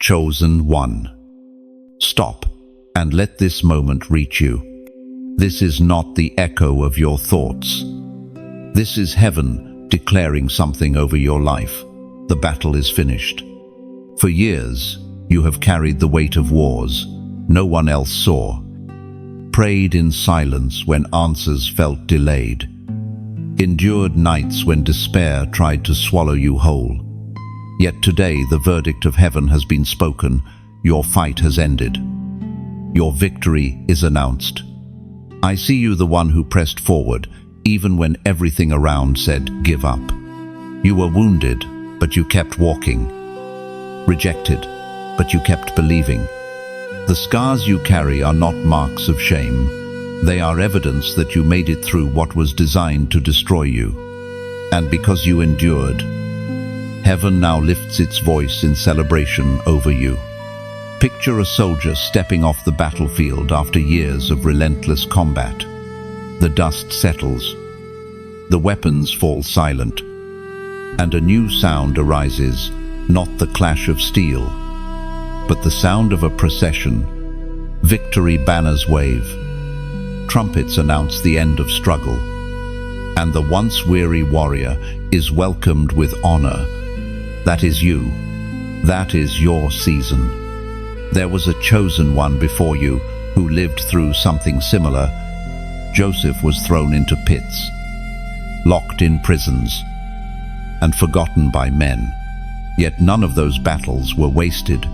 Chosen one. Stop and let this moment reach you. This is not the echo of your thoughts. This is heaven declaring something over your life. The battle is finished. For years, you have carried the weight of wars no one else saw, prayed in silence when answers felt delayed, endured nights when despair tried to swallow you whole. Yet today the verdict of heaven has been spoken. Your fight has ended. Your victory is announced. I see you, the one who pressed forward, even when everything around said, give up. You were wounded, but you kept walking. Rejected, but you kept believing. The scars you carry are not marks of shame. They are evidence that you made it through what was designed to destroy you. And because you endured, heaven now lifts its voice in celebration over you. Picture a soldier stepping off the battlefield after years of relentless combat. The dust settles, the weapons fall silent, and a new sound arises, not the clash of steel, but the sound of a procession. Victory banners wave, trumpets announce the end of struggle, and the once weary warrior is welcomed with honor. That is you. That is your season. There was a chosen one before you who lived through something similar. Joseph was thrown into pits, locked in prisons, and forgotten by men. Yet none of those battles were wasted.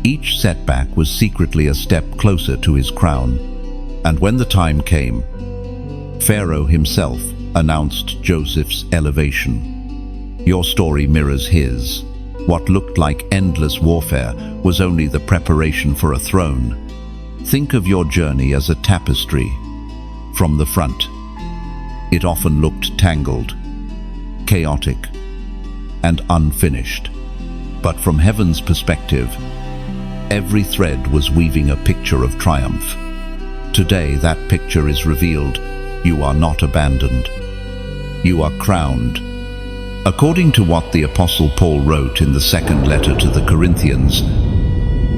Each setback was secretly a step closer to his crown. And when the time came, Pharaoh himself announced Joseph's elevation. Your story mirrors his. What looked like endless warfare was only the preparation for a throne. Think of your journey as a tapestry. From the front, it often looked tangled, chaotic, and unfinished. But from heaven's perspective, every thread was weaving a picture of triumph. Today, that picture is revealed. You are not abandoned. You are crowned. According to what the Apostle Paul wrote in the second letter to the Corinthians,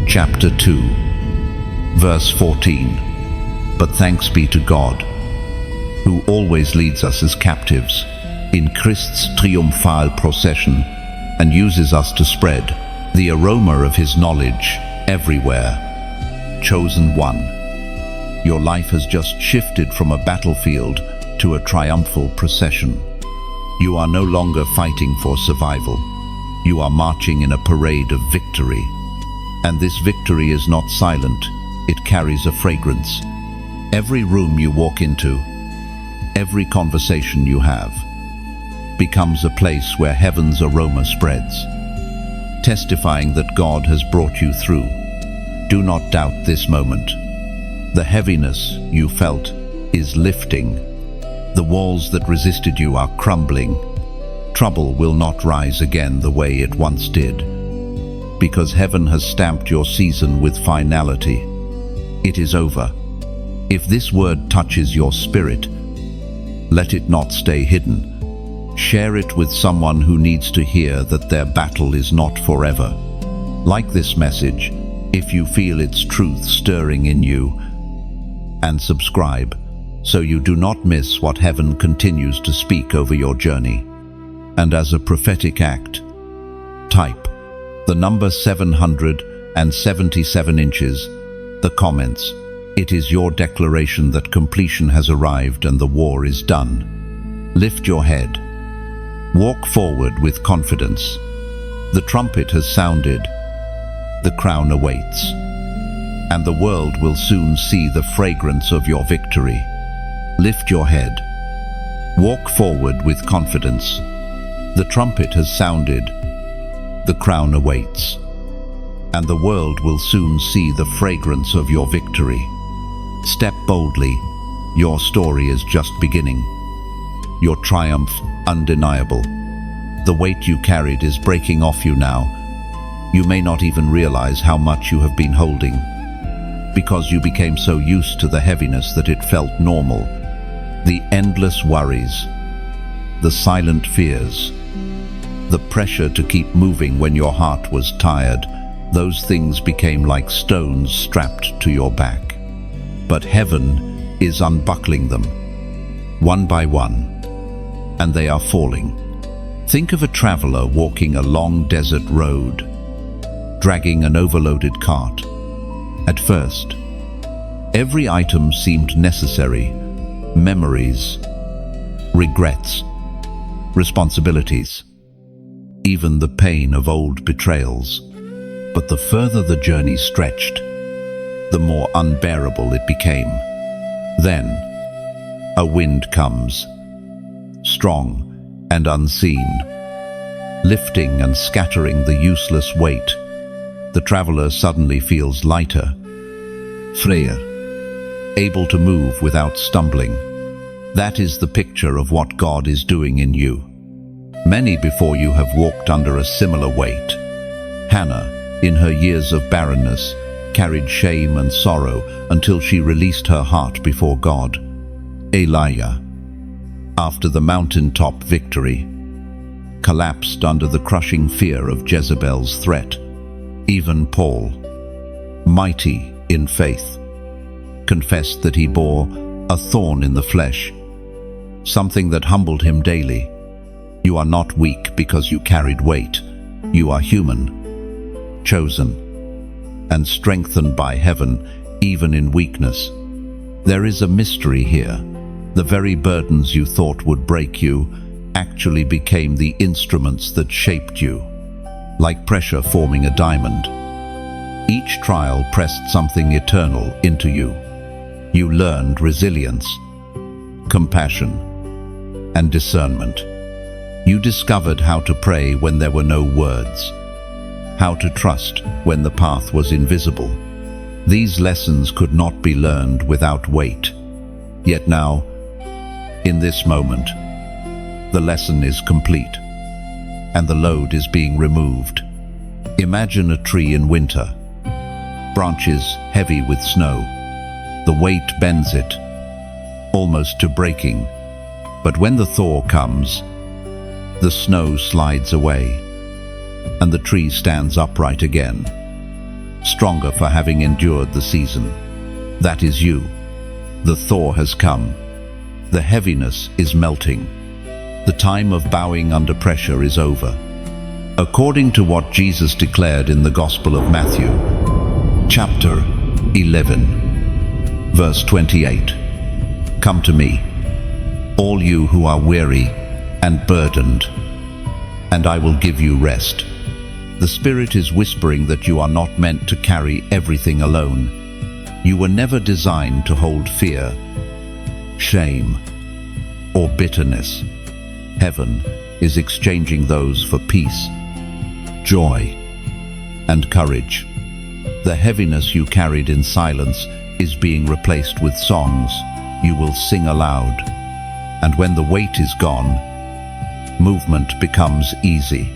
chapter 2, verse 14, but thanks be to God, who always leads us as captives in Christ's triumphal procession and uses us to spread the aroma of his knowledge everywhere. Chosen one. Your life has just shifted from a battlefield to a triumphal procession. You are no longer fighting for survival. You are marching in a parade of victory. And this victory is not silent. It carries a fragrance. Every room you walk into, every conversation you have, becomes a place where heaven's aroma spreads, testifying that God has brought you through. Do not doubt this moment. The heaviness you felt is lifting. The walls that resisted you are crumbling. Trouble will not rise again the way it once did, because heaven has stamped your season with finality. It is over. If this word touches your spirit, let it not stay hidden. Share it with someone who needs to hear that their battle is not forever. Like this message, if you feel its truth stirring in you, and subscribe, so you do not miss what heaven continues to speak over your journey. And as a prophetic act, type the number 777 inches, the comments. It is your declaration that completion has arrived and the war is done. Lift your head. Walk forward with confidence. The trumpet has sounded. The crown awaits. And the world will soon see the fragrance of your victory. Lift your head. Walk forward with confidence. The trumpet has sounded. The crown awaits. And the world will soon see the fragrance of your victory. Step boldly. Your story is just beginning. Your triumph undeniable. The weight you carried is breaking off you now. You may not even realize how much you have been holding, because you became so used to the heaviness that it felt normal. The endless worries, the silent fears, the pressure to keep moving when your heart was tired. those things became like stones strapped to your back. But heaven is unbuckling them, one by one, and they are falling. Think of a traveler walking a long desert road, dragging an overloaded cart. At first, every item seemed necessary: memories, regrets, responsibilities, even the pain of old betrayals. But the further the journey stretched, the more unbearable it became. Then, a wind comes, strong and unseen, lifting and scattering the useless weight. The traveler suddenly feels lighter, freer, able to move without stumbling. That is the picture of what God is doing in you. Many before you have walked under a similar weight. Hannah, in her years of barrenness, carried shame and sorrow until she released her heart before God. Elijah, after the mountaintop victory, collapsed under the crushing fear of Jezebel's threat. Even Paul, mighty in faith, confessed that he bore a thorn in the flesh, something that humbled him daily. You are not weak because you carried weight. You are human, chosen, and strengthened by heaven, even in weakness. There is a mystery here. The very burdens you thought would break you actually became the instruments that shaped you, like pressure forming a diamond. Each trial pressed something eternal into you. You learned resilience, compassion, and discernment. You discovered how to pray when there were no words, how to trust when the path was invisible. These lessons could not be learned without weight. Yet now, in this moment, the lesson is complete, and the load is being removed. Imagine a tree in winter, branches heavy with snow. The weight bends it, almost to breaking. But when the thaw comes, the snow slides away, and the tree stands upright again, stronger for having endured the season. That is you. The thaw has come. The heaviness is melting. The time of bowing under pressure is over. According to what Jesus declared in the Gospel of Matthew, chapter 11, verse 28, "Come to me, all you who are weary and burdened, and I will give you rest." The Spirit is whispering that you are not meant to carry everything alone. You were never designed to hold fear, shame, or bitterness. Heaven is exchanging those for peace, joy, and courage. The heaviness you carried in silence is being replaced with songs you will sing aloud. And when the weight is gone, movement becomes easy.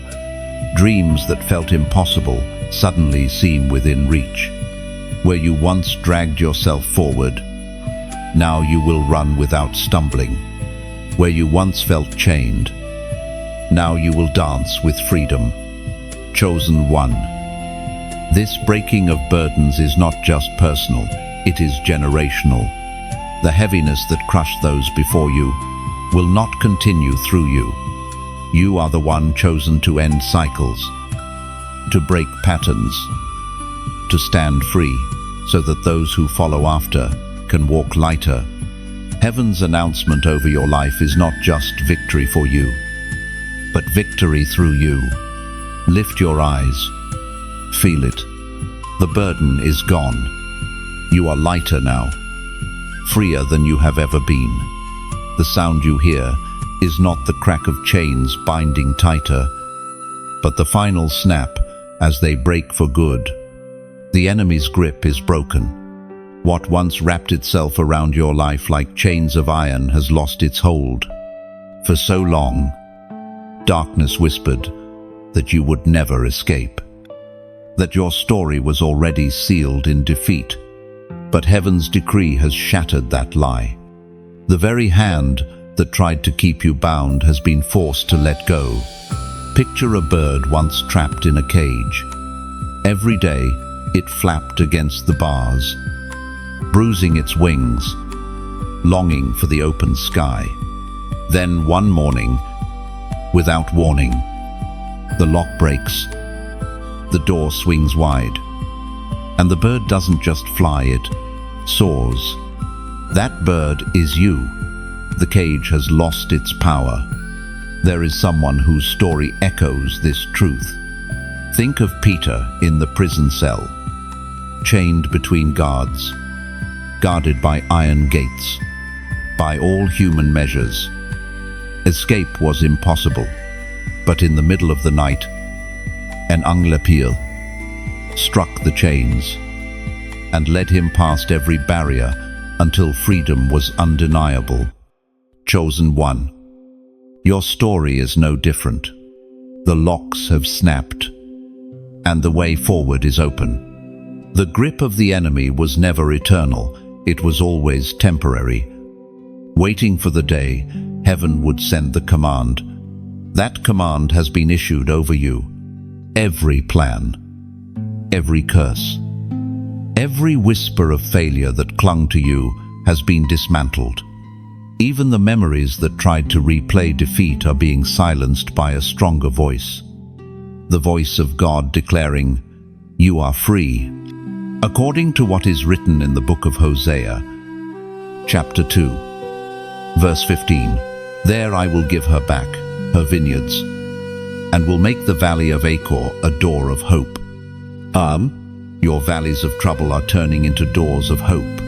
Dreams that felt impossible suddenly seem within reach. Where you once dragged yourself forward, now you will run without stumbling. Where you once felt chained, now you will dance with freedom. Chosen one. This breaking of burdens is not just personal, it is generational. The heaviness that crushed those before you will not continue through you. You are the one chosen to end cycles, to break patterns, to stand free, so that those who follow after can walk lighter. Heaven's announcement over your life is not just victory for you, but victory through you. Lift your eyes. Feel it. The burden is gone. You are lighter now, freer than you have ever been. The sound you hear is not the crack of chains binding tighter, but the final snap as they break for good. The enemy's grip is broken. What once wrapped itself around your life like chains of iron has lost its hold. For so long, darkness whispered that you would never escape, that your story was already sealed in defeat. But heaven's decree has shattered that lie. The very hand that tried to keep you bound has been forced to let go. Picture a bird once trapped in a cage. Every day, it flapped against the bars, bruising its wings, longing for the open sky. Then one morning, without warning, the lock breaks, the door swings wide, and the bird doesn't just fly, it soars. That bird is you. The cage has lost its power. There is someone whose story echoes this truth. Think of Peter in the prison cell, chained between guards, guarded by iron gates. By all human measures, escape was impossible. But in the middle of the night, an angelapil struck the chains and led him past every barrier until freedom was undeniable. Chosen one, your story is no different. The locks have snapped, and the way forward is open. The grip of the enemy was never eternal, it was always temporary, waiting for the day heaven would send the command. That command has been issued over you. Every plan, every curse, every whisper of failure that clung to you has been dismantled. Even the memories that tried to replay defeat are being silenced by a stronger voice. The voice of God declaring, "You are free." According to what is written in the book of Hosea, chapter 2, verse 15, "There I will give her back, her vineyards, and will make the valley of Achor a door of hope." Your valleys of trouble are turning into doors of hope.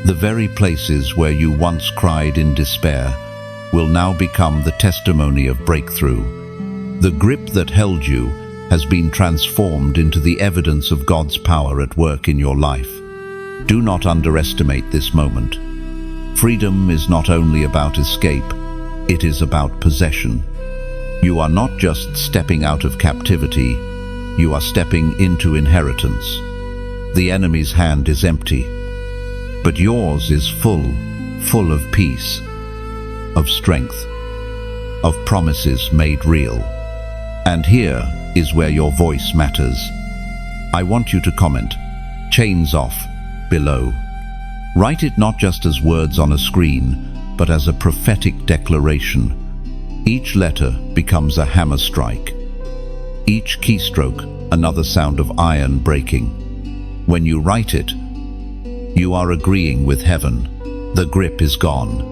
The very places where you once cried in despair will now become the testimony of breakthrough. The grip that held you has been transformed into the evidence of God's power at work in your life. Do not underestimate this moment. Freedom is not only about escape, it is about possession. You are not just stepping out of captivity, you are stepping into inheritance. The enemy's hand is empty, but yours is full of peace, of strength, of promises made real. And here is where your voice matters. I want you to comment, "Chains off," below. Write it not just as words on a screen, but as a prophetic declaration. Each letter becomes a hammer strike. Each keystroke, another sound of iron breaking. When you write it, you are agreeing with heaven. The grip is gone.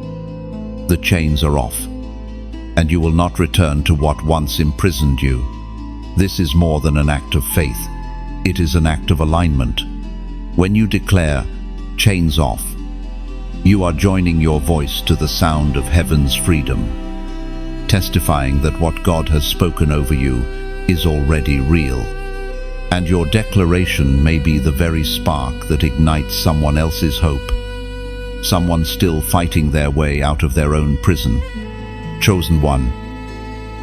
The chains are off. And you will not return to what once imprisoned you. This is more than an act of faith. It is an act of alignment. When you declare, "Chains off," you are joining your voice to the sound of heaven's freedom, testifying that what God has spoken over you is already real. And your declaration may be the very spark that ignites someone else's hope, someone still fighting their way out of their own prison. Chosen one,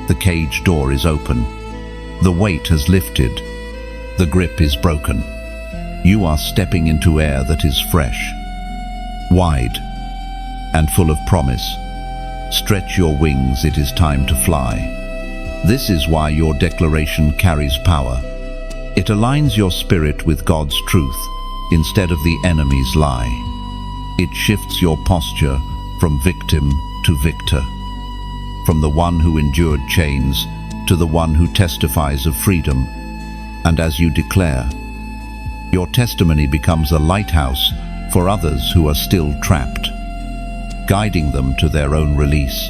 the cage door is open. The weight has lifted. The grip is broken. You are stepping into air that is fresh, wide, and full of promise. Stretch your wings, it is time to fly. This is why your declaration carries power. It aligns your spirit with God's truth instead of the enemy's lie. It shifts your posture from victim to victor, from the one who endured chains to the one who testifies of freedom. And as you declare, your testimony becomes a lighthouse for others who are still trapped, guiding them to their own release.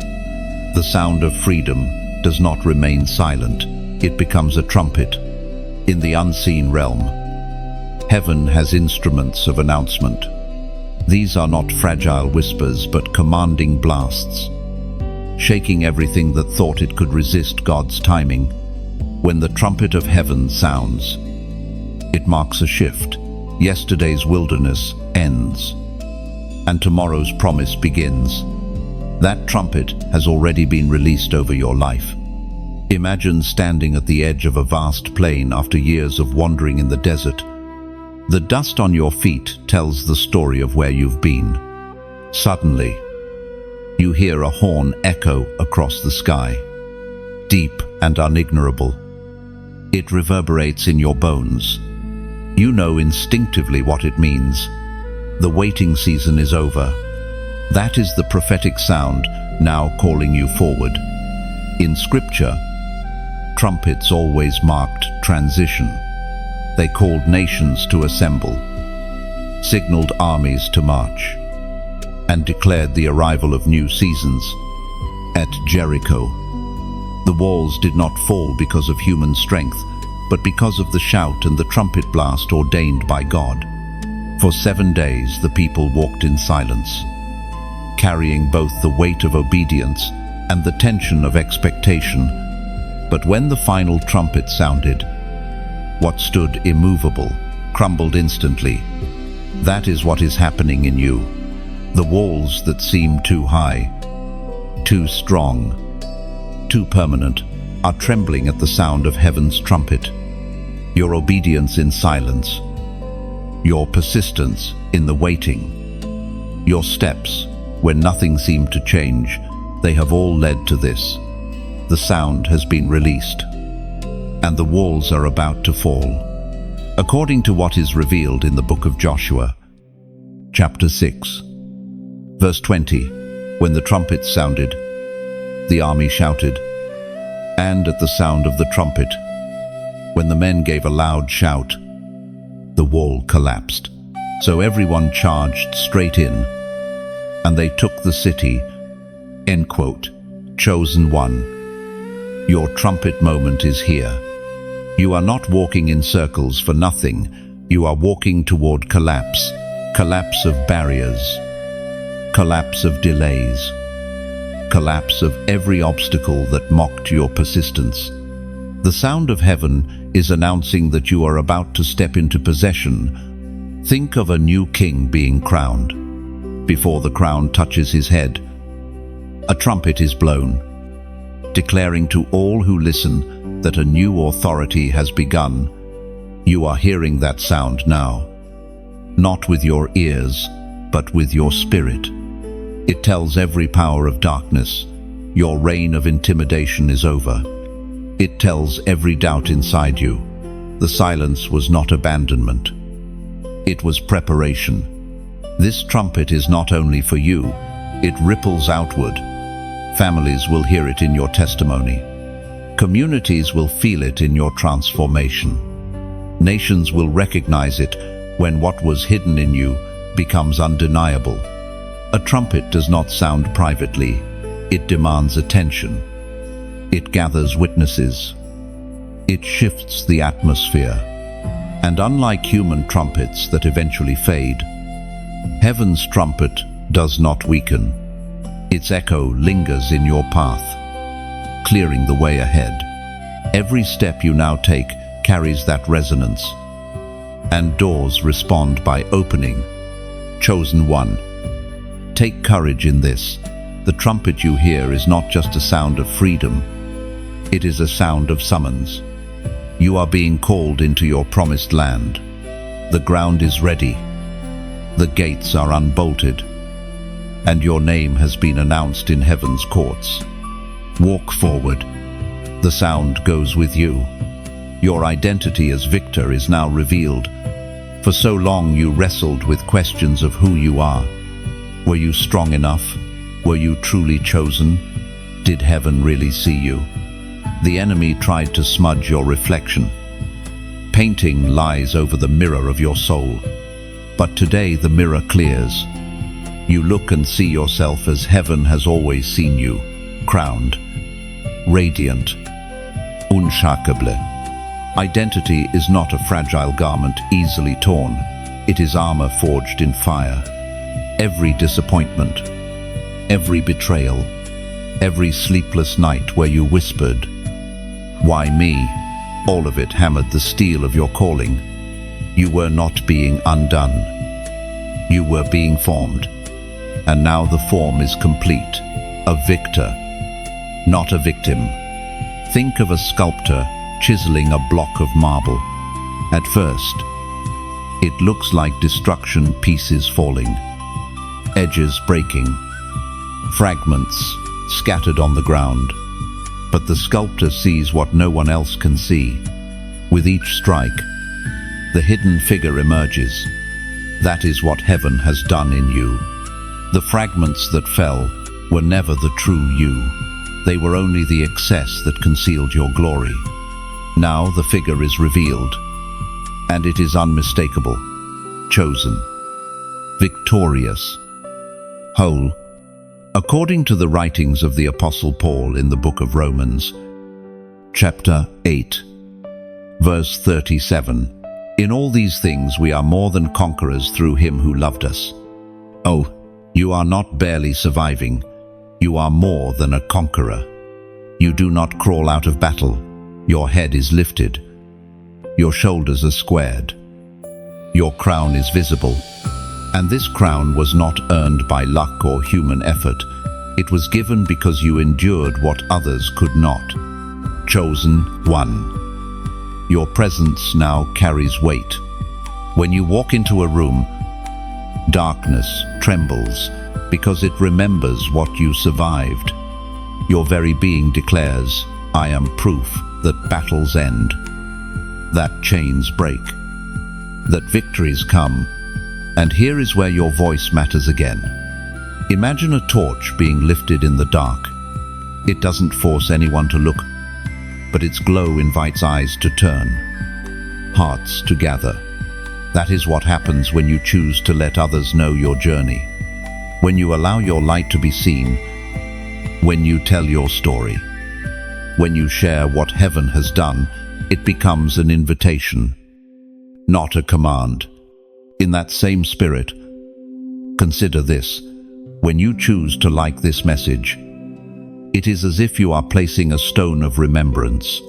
The sound of freedom does not remain silent. It becomes a trumpet. In the unseen realm, heaven has instruments of announcement. These are not fragile whispers, but commanding blasts, shaking everything that thought it could resist God's timing. When the trumpet of heaven sounds, it marks a shift. Yesterday's wilderness ends, and tomorrow's promise begins. That trumpet has already been released over your life. Imagine standing at the edge of a vast plain after years of wandering in the desert. The dust on your feet tells the story of where you've been. Suddenly, you hear a horn echo across the sky, deep and unignorable. It reverberates in your bones, You know instinctively what it means. The waiting season is over. That is the prophetic sound now calling you forward. In Scripture, trumpets always marked transition. They called nations to assemble, signaled armies to march, and declared the arrival of new seasons. At Jericho, the walls did not fall because of human strength, but because of the shout and the trumpet blast ordained by God. For 7 days the people walked in silence, carrying both the weight of obedience and the tension of expectation. But when the final trumpet sounded, what stood immovable crumbled instantly. That is what is happening in you. The walls that seem too high, too strong, too permanent, are trembling at the sound of heaven's trumpet. Your obedience in silence, your persistence in the waiting, your steps when nothing seemed to change, they have all led to this. The sound has been released, and the walls are about to fall. According to what is revealed in the book of Joshua, chapter 6, verse 20, when the trumpets sounded, the army shouted, and at the sound of the trumpet, when the men gave a loud shout, the wall collapsed. So everyone charged straight in, and they took the city. End quote. Chosen one. Your trumpet moment is here. You are not walking in circles for nothing. You are walking toward collapse. Collapse of barriers. Collapse of delays. Collapse of every obstacle that mocked your persistence. The sound of heaven is announcing that you are about to step into possession. Think of a new king being crowned. Before the crown touches his head, a trumpet is blown, declaring to all who listen that a new authority has begun. You are hearing that sound now, not with your ears, but with your spirit. It tells every power of darkness, your reign of intimidation is over. It tells every doubt inside you, the silence was not abandonment. It was preparation. This trumpet is not only for you, it ripples outward. Families will hear it in your testimony. Communities will feel it in your transformation. Nations will recognize it when what was hidden in you becomes undeniable. A trumpet does not sound privately. It demands attention. It gathers witnesses. It shifts the atmosphere. And unlike human trumpets that eventually fade, heaven's trumpet does not weaken. Its echo lingers in your path, clearing the way ahead. Every step you now take carries that resonance, and doors respond by opening. Chosen one. Take courage in this. The trumpet you hear is not just a sound of freedom. It is a sound of summons. You are being called into your promised land. The ground is ready. The gates are unbolted. And your name has been announced in heaven's courts. Walk forward. The sound goes with you. Your identity as victor is now revealed. For so long you wrestled with questions of who you are. Were you strong enough? Were you truly chosen? Did heaven really see you? The enemy tried to smudge your reflection, painting lies over the mirror of your soul. But today the mirror clears. You look and see yourself as heaven has always seen you, crowned, radiant, unshakable. Identity is not a fragile garment easily torn. It is armor forged in fire. Every disappointment, every betrayal, every sleepless night where you whispered, "Why me?" all of it hammered the steel of your calling. You were not being undone. You were being formed. And now the form is complete. A victor, not a victim. Think of a sculptor chiseling a block of marble. At first, it looks like destruction, pieces falling, edges breaking, fragments scattered on the ground. But the sculptor sees what no one else can see. With each strike, the hidden figure emerges. That is what heaven has done in you. The fragments that fell were never the true you. They were only the excess that concealed your glory. Now the figure is revealed, and it is unmistakable, chosen, victorious, whole. According to the writings of the Apostle Paul in the book of Romans, chapter 8, verse 37, in all these things we are more than conquerors through him who loved us. Oh, you are not barely surviving. You are more than a conqueror. You do not crawl out of battle. Your head is lifted. Your shoulders are squared. Your crown is visible. And this crown was not earned by luck or human effort. It was given because you endured what others could not. Chosen one. Your presence now carries weight. When you walk into a room, darkness trembles because it remembers what you survived. Your very being declares, I am proof that battles end, that chains break, that victories come. And here is where your voice matters again. Imagine a torch being lifted in the dark. It doesn't force anyone to look, but its glow invites eyes to turn, hearts to gather. That is what happens when you choose to let others know your journey. When you allow your light to be seen, when you tell your story, when you share what heaven has done, it becomes an invitation, not a command. In that same spirit, consider this. When you choose to like this message, it is as if you are placing a stone of remembrance,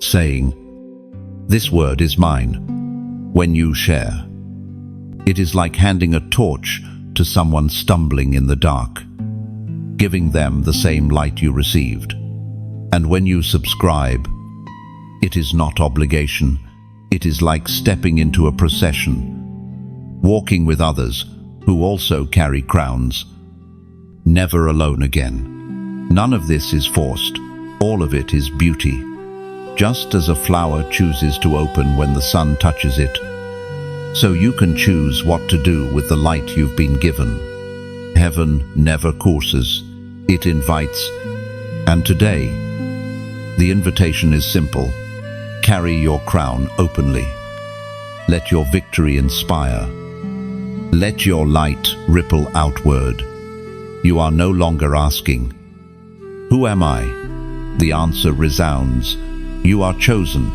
saying, this word is mine. When you share, it is like handing a torch to someone stumbling in the dark, giving them the same light you received. And when you subscribe, it is not obligation. It is like stepping into a procession, walking with others who also carry crowns, never alone again. None of this is forced. All of it is beauty. Just as a flower chooses to open when the sun touches it, so you can choose what to do with the light you've been given. Heaven never courses, it invites. And today, the invitation is simple. Carry your crown openly. Let your victory inspire. Let your light ripple outward. You are no longer asking, who am I? The answer resounds. You are chosen.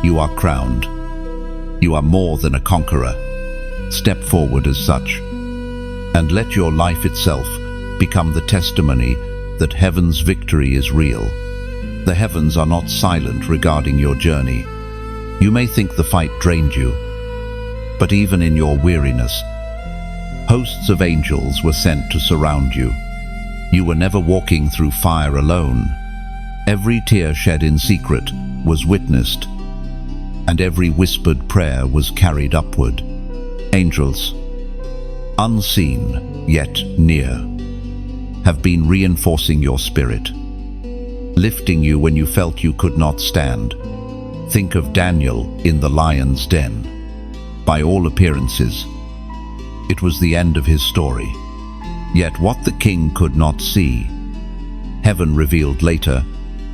You are crowned. You are more than a conqueror. Step forward as such, and let your life itself become the testimony that heaven's victory is real. The heavens are not silent regarding your journey. You may think the fight drained you, but even in your weariness, hosts of angels were sent to surround you. You were never walking through fire alone. Every tear shed in secret was witnessed, and every whispered prayer was carried upward. Angels, unseen yet near, have been reinforcing your spirit, lifting you when you felt you could not stand. Think of Daniel in the lion's den. By all appearances, it was the end of his story. Yet what the king could not see, heaven revealed later.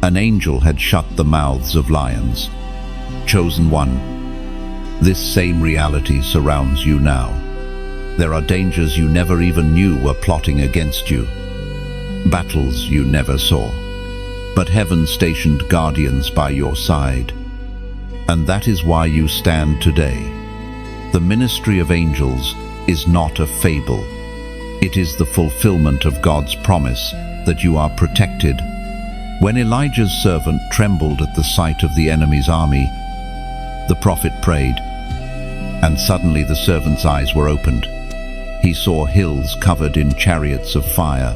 An angel had shut the mouths of lions. Chosen one, this same reality surrounds you now. There are dangers you never even knew were plotting against you, battles you never saw. But heaven stationed guardians by your side. And that is why you stand today. The ministry of angels is not a fable. It is the fulfillment of God's promise that you are protected. When Elijah's servant trembled at the sight of the enemy's army, the prophet prayed, and suddenly the servant's eyes were opened. He saw hills covered in chariots of fire,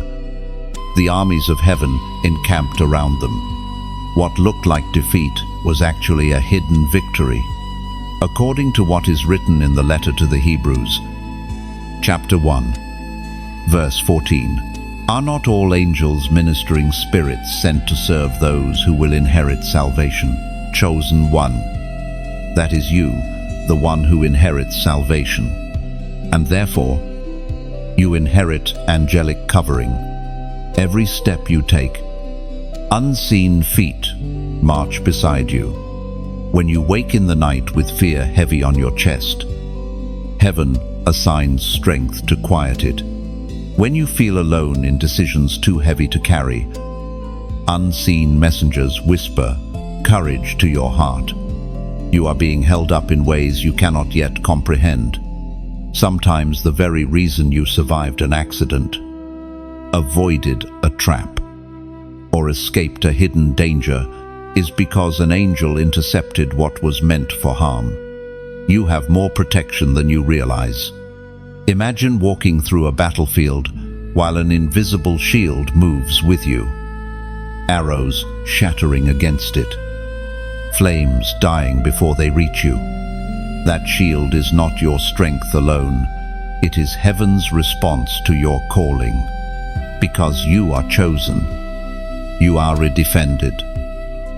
the armies of heaven encamped around them. What looked like defeat was actually a hidden victory. According to what is written in the letter to the Hebrews, chapter 1, verse 14, are not all angels ministering spirits sent to serve those who will inherit salvation? Chosen one, that is you, the one who inherits salvation. And therefore, you inherit angelic covering. Every step you take, unseen feet march beside you. When you wake in the night with fear heavy on your chest, heaven assigns strength to quiet it. When you feel alone in decisions too heavy to carry, unseen messengers whisper courage to your heart. You are being held up in ways you cannot yet comprehend. Sometimes the very reason you survived an accident, avoided a trap, or escaped a hidden danger is because an angel intercepted what was meant for harm. You have more protection than you realize. Imagine walking through a battlefield while an invisible shield moves with you. Arrows shattering against it. Flames dying before they reach you. That shield is not your strength alone. It is heaven's response to your calling. Because you are chosen. You are defended.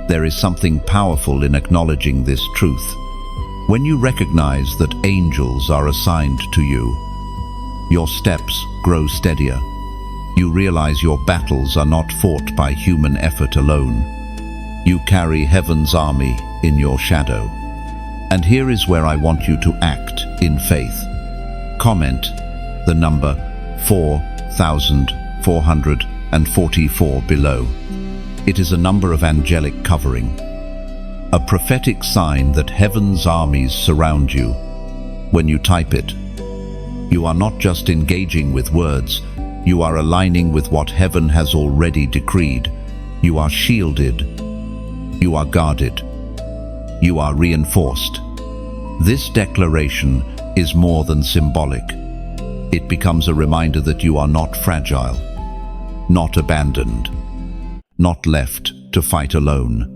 There is something powerful in acknowledging this truth. When you recognize that angels are assigned to you, your steps grow steadier. You realize your battles are not fought by human effort alone. You carry heaven's army in your shadow. And here is where I want you to act in faith. Comment the number 4,444 below. It is a number of angelic covering, a prophetic sign that heaven's armies surround you. When you type it, you are not just engaging with words, you are aligning with what heaven has already decreed. You are shielded, you are guarded, you are reinforced. This declaration is more than symbolic. It becomes a reminder that you are not fragile, not abandoned, not left to fight alone.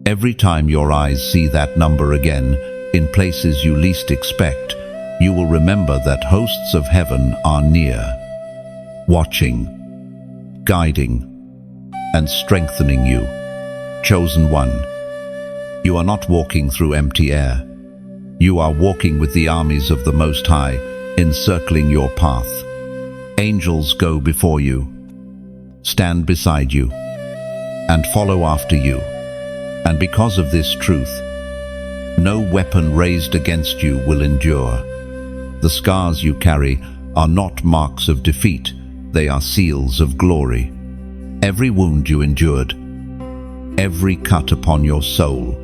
Every time your eyes see that number again, in places you least expect, you will remember that hosts of heaven are near, watching, guiding, and strengthening you. Chosen one, you are not walking through empty air. You are walking with the armies of the Most High, encircling your path. Angels go before you, stand beside you, and follow after you. And because of this truth, no weapon raised against you will endure. The scars you carry are not marks of defeat, they are seals of glory. Every wound you endured, every cut upon your soul,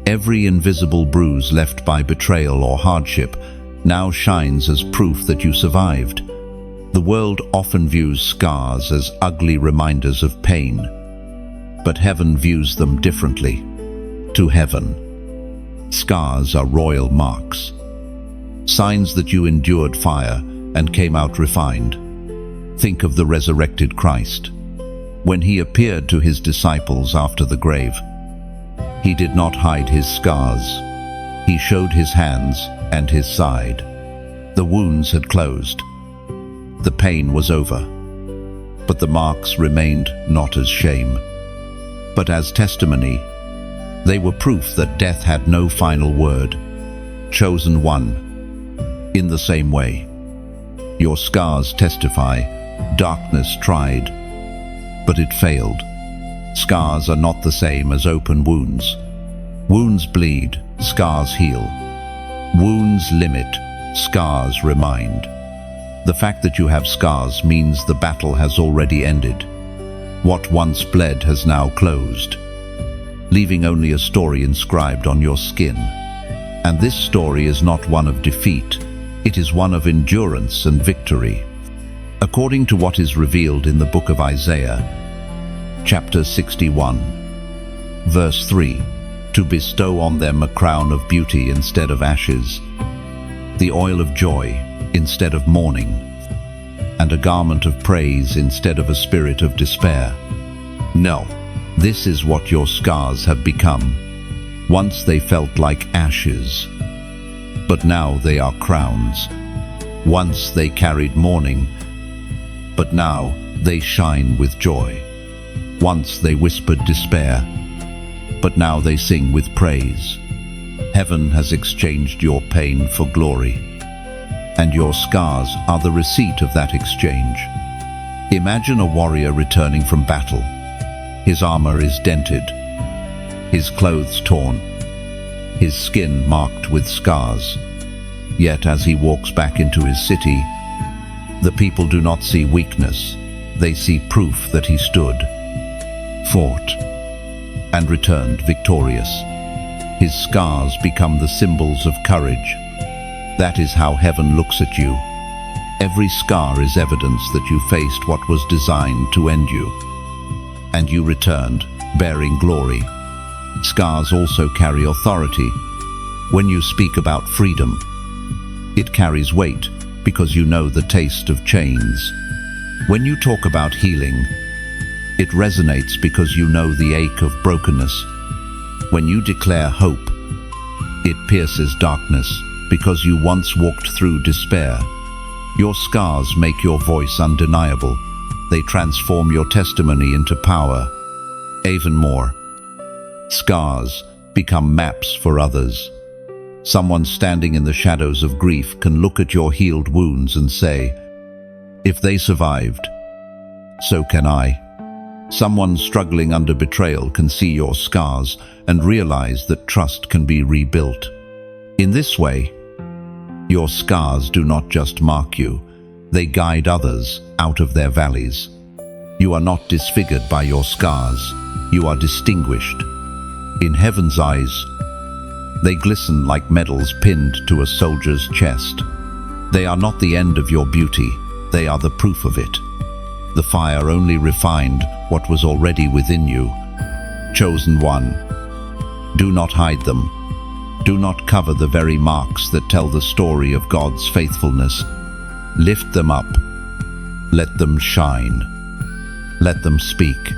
every invisible bruise left by betrayal or hardship now shines as proof that you survived. The world often views scars as ugly reminders of pain, but heaven views them differently. To heaven, scars are royal marks, signs that you endured fire and came out refined. Think of the resurrected Christ. When he appeared to his disciples after the grave, he did not hide his scars. He showed his hands and his side. The wounds had closed. The pain was over. But the marks remained not as shame, but as testimony. They were proof that death had no final word. Chosen one. In the same way, your scars testify. Darkness tried, but it failed. Scars are not the same as open wounds. Wounds bleed, scars heal. Wounds limit, scars remind. The fact that you have scars means the battle has already ended. What once bled has now closed, leaving only a story inscribed on your skin. And this story is not one of defeat, it is one of endurance and victory. According to what is revealed in the book of Isaiah, chapter 61, verse 3, to bestow on them a crown of beauty instead of ashes, the oil of joy instead of mourning, and a garment of praise instead of a spirit of despair. No, this is what your scars have become. Once they felt like ashes, but now they are crowns. Once they carried mourning, but now they shine with joy. Once they whispered despair, but now they sing with praise. Heaven has exchanged your pain for glory, and your scars are the receipt of that exchange. Imagine a warrior returning from battle. His armor is dented, his clothes torn, his skin marked with scars. Yet as he walks back into his city, the people do not see weakness. They see proof that he stood, fought, and returned victorious. His scars become the symbols of courage. That is how heaven looks at you. Every scar is evidence that you faced what was designed to end you. And you returned, bearing glory. Scars also carry authority. When you speak about freedom, it carries weight because you know the taste of chains. When you talk about healing, it resonates because you know the ache of brokenness. When you declare hope, it pierces darkness because you once walked through despair. Your scars make your voice undeniable. They transform your testimony into power. Even more, scars become maps for others. Someone standing in the shadows of grief can look at your healed wounds and say, "If they survived, so can I." Someone struggling under betrayal can see your scars and realize that trust can be rebuilt. In this way, your scars do not just mark you, they guide others out of their valleys. You are not disfigured by your scars, you are distinguished. In heaven's eyes, they glisten like medals pinned to a soldier's chest. They are not the end of your beauty, they are the proof of it. The fire only refined what was already within you. Chosen one, do not hide them. Do not cover the very marks that tell the story of God's faithfulness. Lift them up. Let them shine. Let them speak.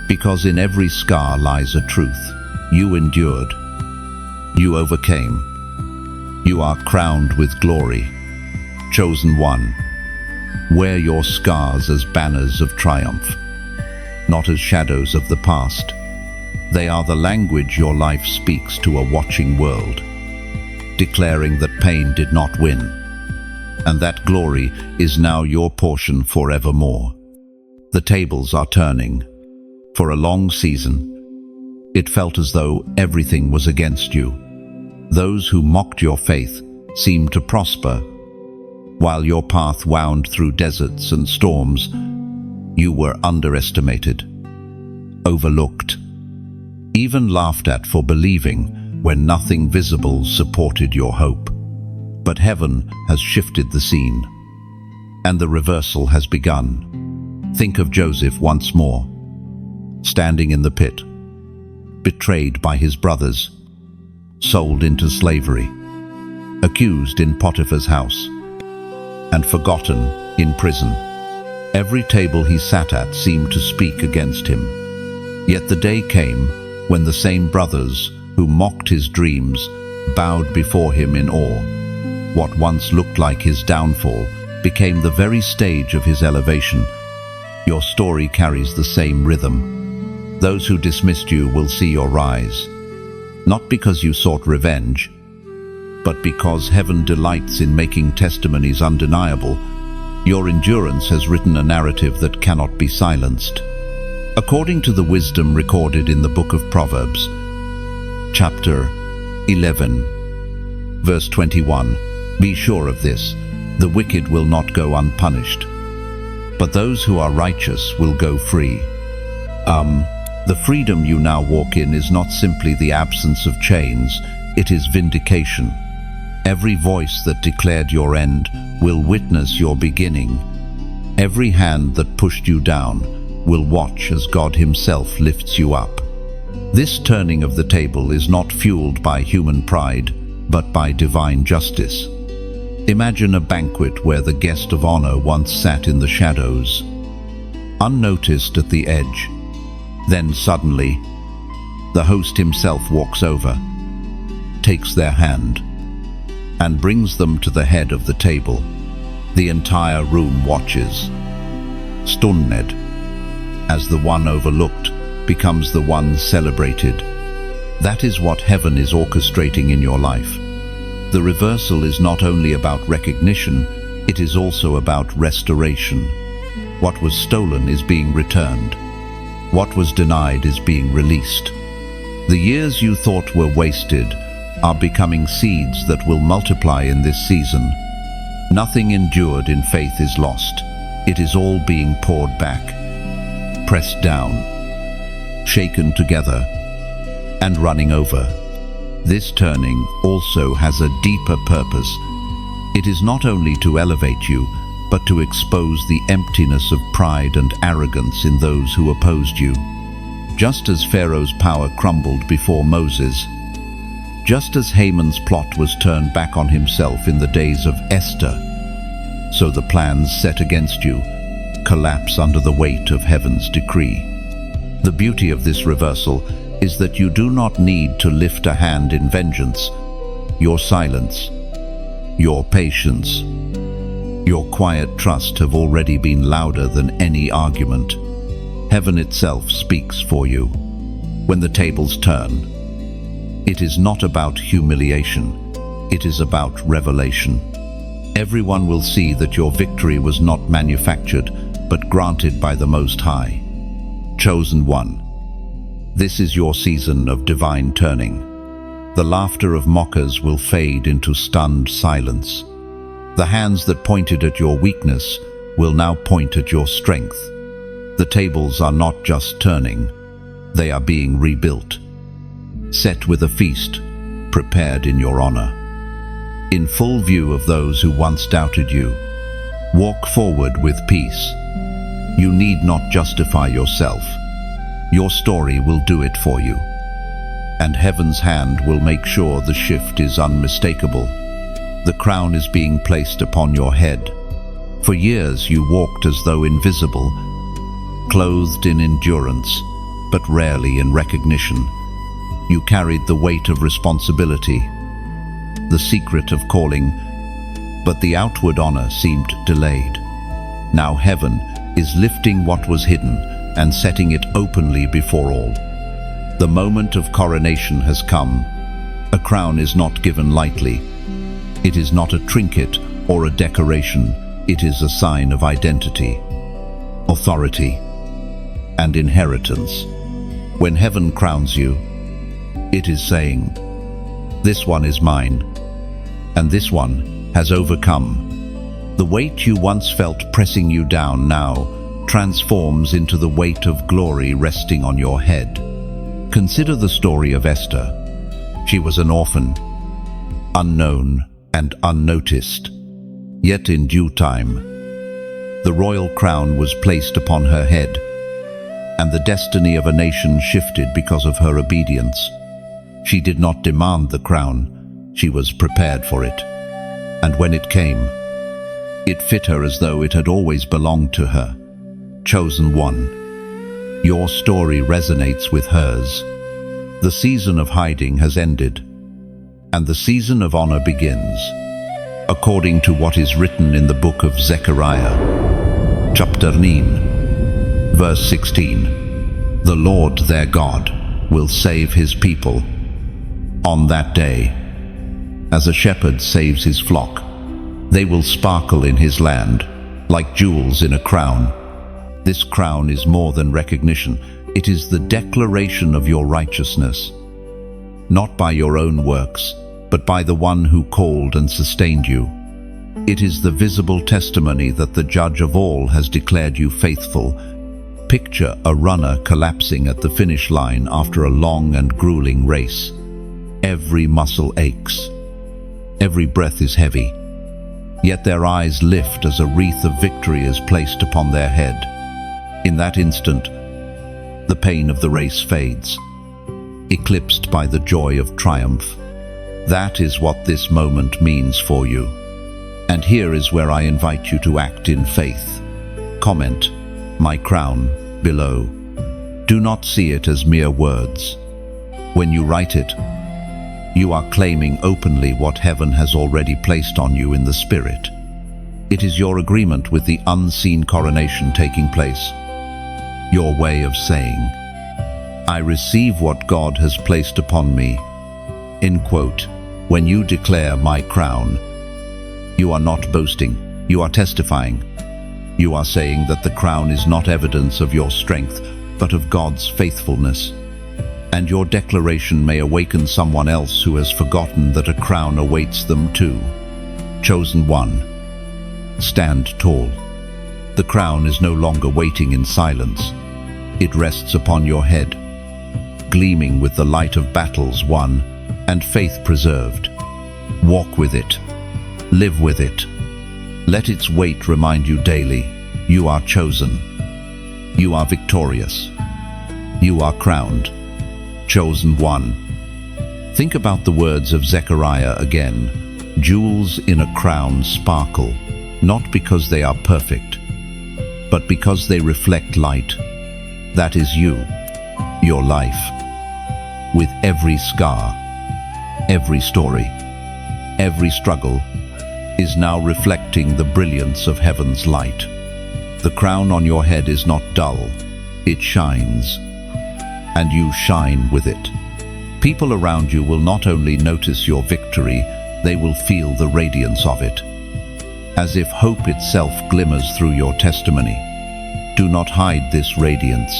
Because in every scar lies a truth. You endured. You overcame. You are crowned with glory. Chosen one, wear your scars as banners of triumph, not as shadows of the past. They are the language your life speaks to a watching world, declaring that pain did not win, and that glory is now your portion forevermore. The tables are turning. For a long season, it felt as though everything was against you. Those who mocked your faith seemed to prosper. While your path wound through deserts and storms, you were underestimated, overlooked, even laughed at for believing when nothing visible supported your hope. But heaven has shifted the scene, and the reversal has begun. Think of Joseph once more, standing in the pit, betrayed by his brothers, sold into slavery, accused in Potiphar's house, and forgotten in prison. Every table he sat at seemed to speak against him. Yet the day came when the same brothers who mocked his dreams bowed before him in awe. What once looked like his downfall became the very stage of his elevation. Your story carries the same rhythm. Those who dismissed you will see your rise, not because you sought revenge, but because heaven delights in making testimonies undeniable. Your endurance has written a narrative that cannot be silenced. According to the wisdom recorded in the book of Proverbs, chapter 11, verse 21, be sure of this, the wicked will not go unpunished, but those who are righteous will go free. The freedom you now walk in is not simply the absence of chains, it is vindication. Every voice that declared your end will witness your beginning. Every hand that pushed you down will watch as God Himself lifts you up. This turning of the table is not fueled by human pride, but by divine justice. Imagine a banquet where the guest of honor once sat in the shadows, unnoticed at the edge. Then suddenly, the host himself walks over, takes their hand, and brings them to the head of the table. The entire room watches, stunned, as the one overlooked becomes the one celebrated. That is what heaven is orchestrating in your life. The reversal is not only about recognition, it is also about restoration. What was stolen is being returned. What was denied is being released. The years you thought were wasted are becoming seeds that will multiply in this season. Nothing endured in faith is lost. It is all being poured back, pressed down, shaken together, and running over. This turning also has a deeper purpose. It is not only to elevate you, but to expose the emptiness of pride and arrogance in those who opposed you. Just as Pharaoh's power crumbled before Moses, just as Haman's plot was turned back on himself in the days of Esther, so the plans set against you collapse under the weight of heaven's decree. The beauty of this reversal is that you do not need to lift a hand in vengeance. Your silence, your patience, your quiet trust have already been louder than any argument. Heaven itself speaks for you. When the tables turn, it is not about humiliation, it is about revelation. Everyone will see that your victory was not manufactured, but granted by the Most High. Chosen one, this is your season of divine turning. The laughter of mockers will fade into stunned silence. The hands that pointed at your weakness will now point at your strength. The tables are not just turning, they are being rebuilt. Set with a feast, prepared in your honor. In full view of those who once doubted you, walk forward with peace. You need not justify yourself. Your story will do it for you. And heaven's hand will make sure the shift is unmistakable. The crown is being placed upon your head. For years you walked as though invisible, clothed in endurance, but rarely in recognition. You carried the weight of responsibility, the secret of calling, but the outward honor seemed delayed. Now heaven is lifting what was hidden and setting it openly before all. The moment of coronation has come. A crown is not given lightly. It is not a trinket or a decoration. It is a sign of identity, authority, and inheritance. When heaven crowns you, it is saying, "This one is mine, and this one has overcome." The weight you once felt pressing you down now transforms into the weight of glory resting on your head. Consider the story of Esther. She was an orphan, unknown and unnoticed. Yet in due time, the royal crown was placed upon her head, and the destiny of a nation shifted because of her obedience. She did not demand the crown, she was prepared for it. And when it came, it fit her as though it had always belonged to her. Chosen one, your story resonates with hers. The season of hiding has ended, and the season of honor begins, according to what is written in the book of Zechariah, chapter 9, verse 16. The Lord their God will save his people on that day. As a shepherd saves his flock, they will sparkle in his land like jewels in a crown. This crown is more than recognition. It is the declaration of your righteousness, not by your own works, but by the one who called and sustained you. It is the visible testimony that the Judge of all has declared you faithful. Picture a runner collapsing at the finish line after a long and grueling race. Every muscle aches. Every breath is heavy. Yet their eyes lift as a wreath of victory is placed upon their head. In that instant, the pain of the race fades, eclipsed by the joy of triumph. That is what this moment means for you. And here is where I invite you to act in faith. Comment, "My crown," below. Do not see it as mere words. When you write it, you are claiming openly what heaven has already placed on you in the Spirit. It is your agreement with the unseen coronation taking place. Your way of saying, I receive what God has placed upon me. End quote. When you declare my crown, you are not boasting, you are testifying. You are saying that the crown is not evidence of your strength, but of God's faithfulness. And your declaration may awaken someone else who has forgotten that a crown awaits them too. Chosen one, stand tall. The crown is no longer waiting in silence. It rests upon your head, gleaming with the light of battles won and faith preserved. Walk with it. Live with it. Let its weight remind you daily, you are chosen. You are victorious. You are crowned. Chosen one. Think about the words of Zechariah again. Jewels in a crown sparkle, not because they are perfect, but because they reflect light. That is you, your life. With every scar, every story, every struggle is now reflecting the brilliance of heaven's light. The crown on your head is not dull, it shines, and you shine with it. People around you will not only notice your victory, they will feel the radiance of it. As if hope itself glimmers through your testimony. Do not hide this radiance.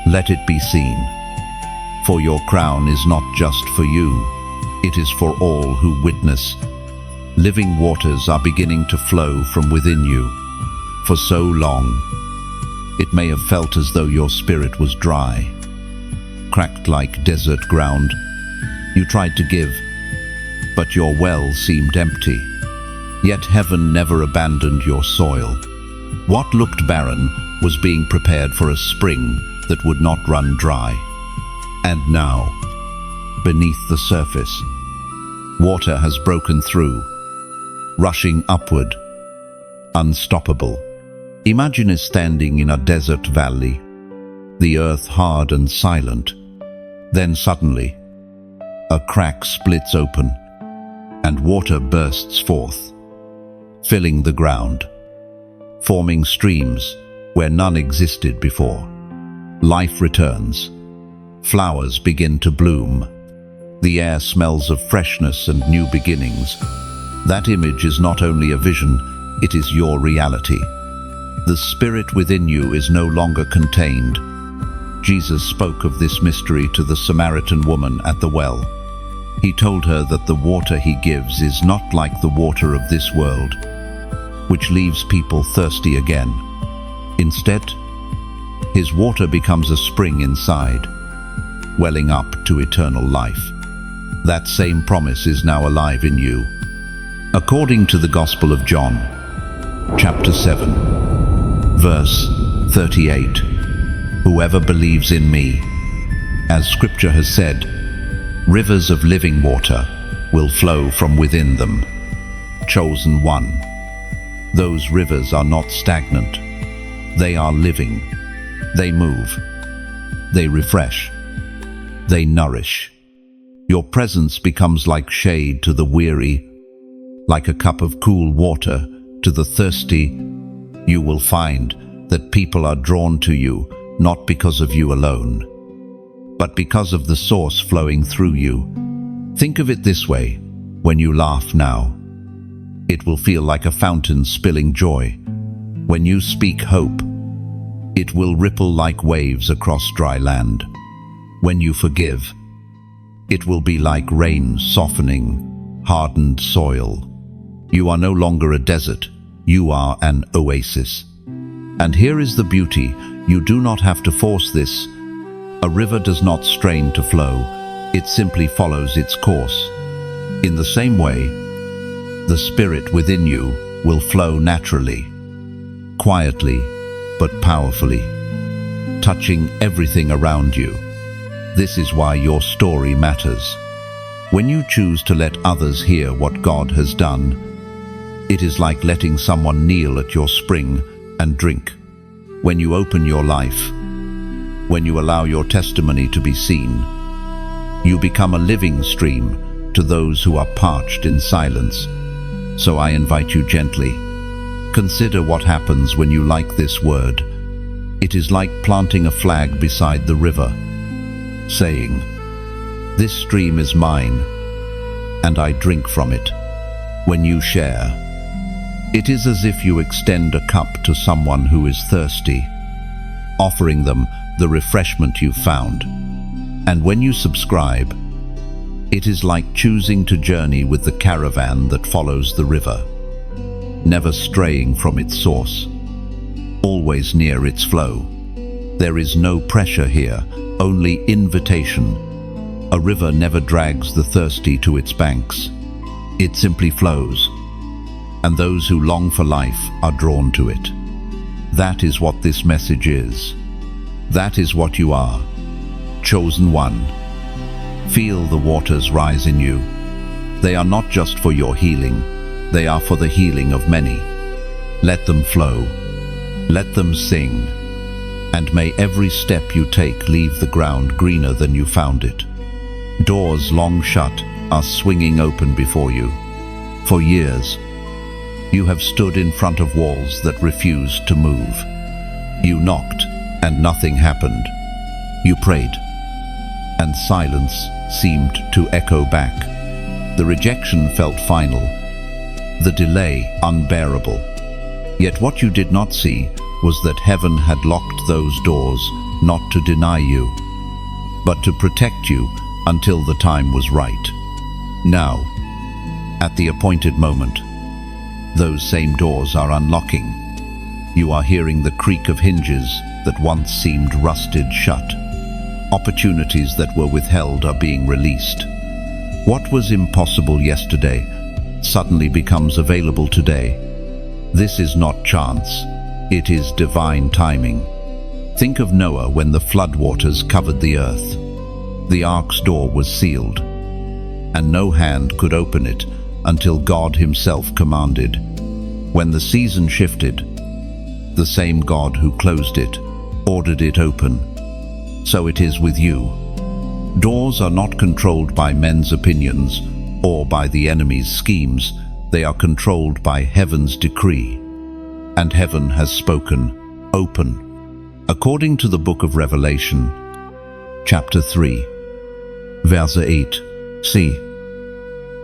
Let it be seen. For your crown is not just for you, it is for all who witness. Living waters are beginning to flow from within you. For so long, it may have felt as though your spirit was dry, cracked like desert ground. You tried to give, but your well seemed empty. Yet heaven never abandoned your soil. What looked barren was being prepared for a spring that would not run dry. And now, beneath the surface, water has broken through, rushing upward, unstoppable. Imagine us standing in a desert valley, the earth hard and silent. Then suddenly, a crack splits open, and water bursts forth, filling the ground, forming streams where none existed before. Life returns. Flowers begin to bloom. The air smells of freshness and new beginnings. That image is not only a vision, it is your reality. The spirit within you is no longer contained. Jesus spoke of this mystery to the Samaritan woman at the well. He told her that the water he gives is not like the water of this world, which leaves people thirsty again. Instead, his water becomes a spring inside, welling up to eternal life. That same promise is now alive in you. According to the Gospel of John, chapter 7, verse 38, whoever believes in me, as Scripture has said, rivers of living water will flow from within them. Chosen one. Those rivers are not stagnant. They are living. They move. They refresh. They nourish. Your presence becomes like shade to the weary, like a cup of cool water to the thirsty. You will find that people are drawn to you not because of you alone, but because of the source flowing through you. Think of it this way: when you laugh now, it will feel like a fountain spilling joy. When you speak hope, it will ripple like waves across dry land. When you forgive, it will be like rain softening hardened soil. You are no longer a desert, you are an oasis. And here is the beauty: you do not have to force this. A river does not strain to flow, it simply follows its course. In the same way, the spirit within you will flow naturally, quietly but powerfully, touching everything around you. This is why your story matters. When you choose to let others hear what God has done, it is like letting someone kneel at your spring and drink. When you open your life, when you allow your testimony to be seen, you become a living stream to those who are parched in silence. So I invite you gently, consider what happens when you like this word. It is like planting a flag beside the river. saying, "This stream is mine, and I drink from it." When you share, it is as if you extend a cup to someone who is thirsty, offering them the refreshment you found. And when you subscribe, it is like choosing to journey with the caravan that follows the river, never straying from its source, always near its flow. There is no pressure here, only invitation. A river never drags the thirsty to its banks. It simply flows, and those who long for life are drawn to it. That is what this message is. That is what you are, chosen one. Feel the waters rise in you. They are not just for your healing, they are for the healing of many. Let them flow, let them sing, and may every step you take leave the ground greener than you found it. Doors long shut are swinging open before you. For years, you have stood in front of walls that refused to move. You knocked, and nothing happened. You prayed, and silence seemed to echo back. The rejection felt final, the delay unbearable. Yet what you did not see was that heaven had locked those doors not to deny you, but to protect you until the time was right. Now, at the appointed moment, those same doors are unlocking. You are hearing the creak of hinges that once seemed rusted shut. Opportunities that were withheld are being released. What was impossible yesterday suddenly becomes available today. This is not chance, it is divine timing. Think of Noah when the floodwaters covered the earth. The ark's door was sealed, and no hand could open it until God himself commanded. When the season shifted, the same God who closed it ordered it open. So it is with you. Doors are not controlled by men's opinions or by the enemy's schemes. They are controlled by heaven's decree. And heaven has spoken, open. According to the book of Revelation, chapter 3, verse 8, "See,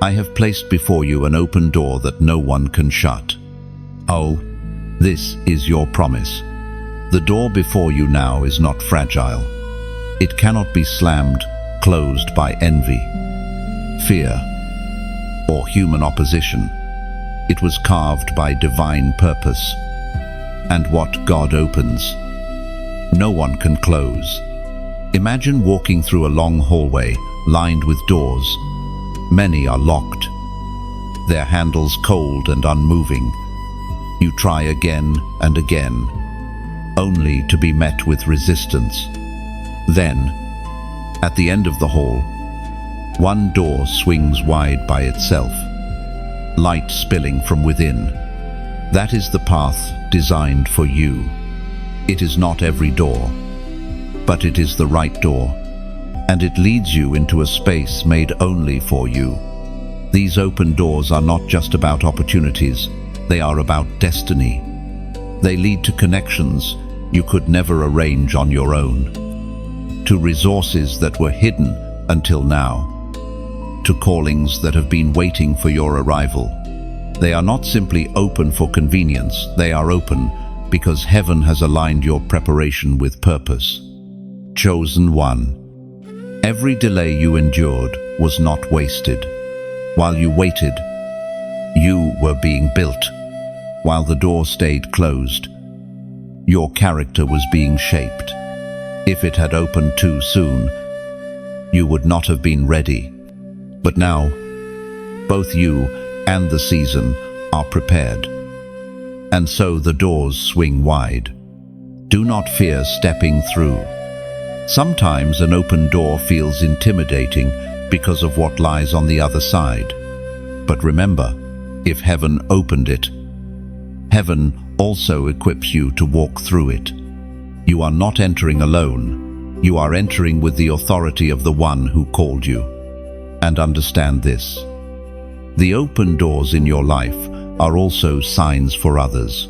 I have placed before you an open door that no one can shut." Oh, this is your promise. The door before you now is not fragile. It cannot be slammed, closed by envy, fear, or human opposition. It was carved by divine purpose. And what God opens, no one can close. Imagine walking through a long hallway lined with doors. Many are locked, their handles cold and unmoving. You try again and again, only to be met with resistance. Then, at the end of the hall, one door swings wide by itself, light spilling from within. That is the path designed for you. It is not every door, but it is the right door, and it leads you into a space made only for you. These open doors are not just about opportunities, they are about destiny. They lead to connections you could never arrange on your own, to resources that were hidden until now, to callings that have been waiting for your arrival. They are not simply open for convenience, they are open because heaven has aligned your preparation with purpose. Chosen one. Every delay you endured was not wasted. While you waited, you were being built. While the door stayed closed, your character was being shaped. If it had opened too soon, you would not have been ready. But now, both you and the season are prepared. And so the doors swing wide. Do not fear stepping through. Sometimes an open door feels intimidating because of what lies on the other side. But remember, if heaven opened it, heaven also equips you to walk through it. You are not entering alone. You are entering with the authority of the one who called you. And understand this: the open doors in your life are also signs for others.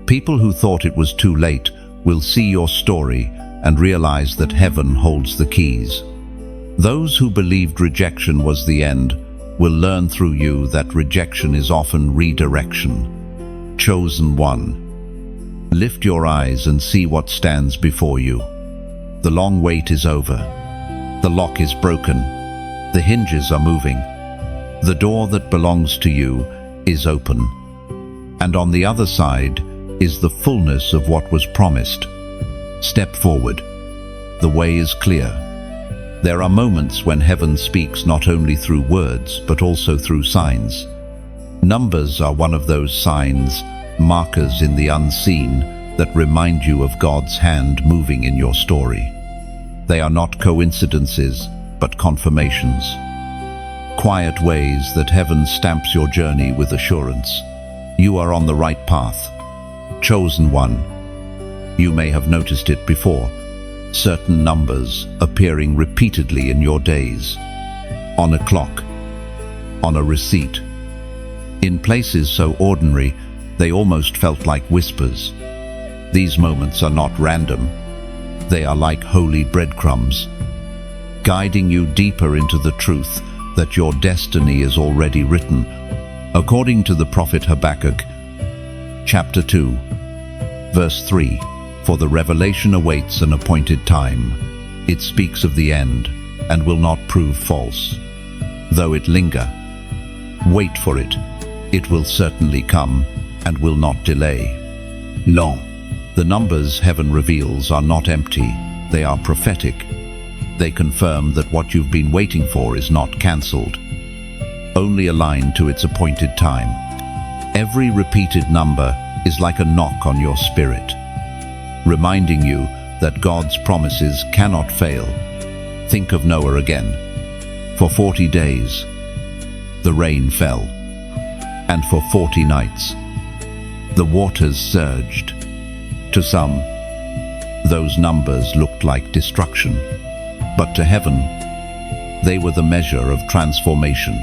People who thought it was too late will see your story and realize that heaven holds the keys. Those who believed rejection was the end will learn through you that rejection is often redirection. Chosen one. Lift your eyes and see what stands before you. The long wait is over. The lock is broken. The hinges are moving. The door that belongs to you is open. And on the other side is the fullness of what was promised. Step forward. The way is clear. There are moments when heaven speaks not only through words, but also through signs. Numbers are one of those signs, markers in the unseen, that remind you of God's hand moving in your story. They are not coincidences, but confirmations. Quiet ways that heaven stamps your journey with assurance. You are on the right path. Chosen one. You may have noticed it before. Certain numbers appearing repeatedly in your days. On a clock. On a receipt. In places so ordinary, they almost felt like whispers. These moments are not random. They are like holy breadcrumbs, guiding you deeper into the truth that your destiny is already written. According to the prophet Habakkuk, chapter 2, verse 3, "For the revelation awaits an appointed time. It speaks of the end and will not prove false. Though it linger, wait for it. It will certainly come and will not delay." Long. The numbers heaven reveals are not empty, they are prophetic. They confirm that what you've been waiting for is not cancelled, only aligned to its appointed time. Every repeated number is like a knock on your spirit, reminding you that God's promises cannot fail. Think of Noah again. For 40 days, the rain fell, and for 40 nights, the waters surged. To some, those numbers looked like destruction, but to heaven, they were the measure of transformation,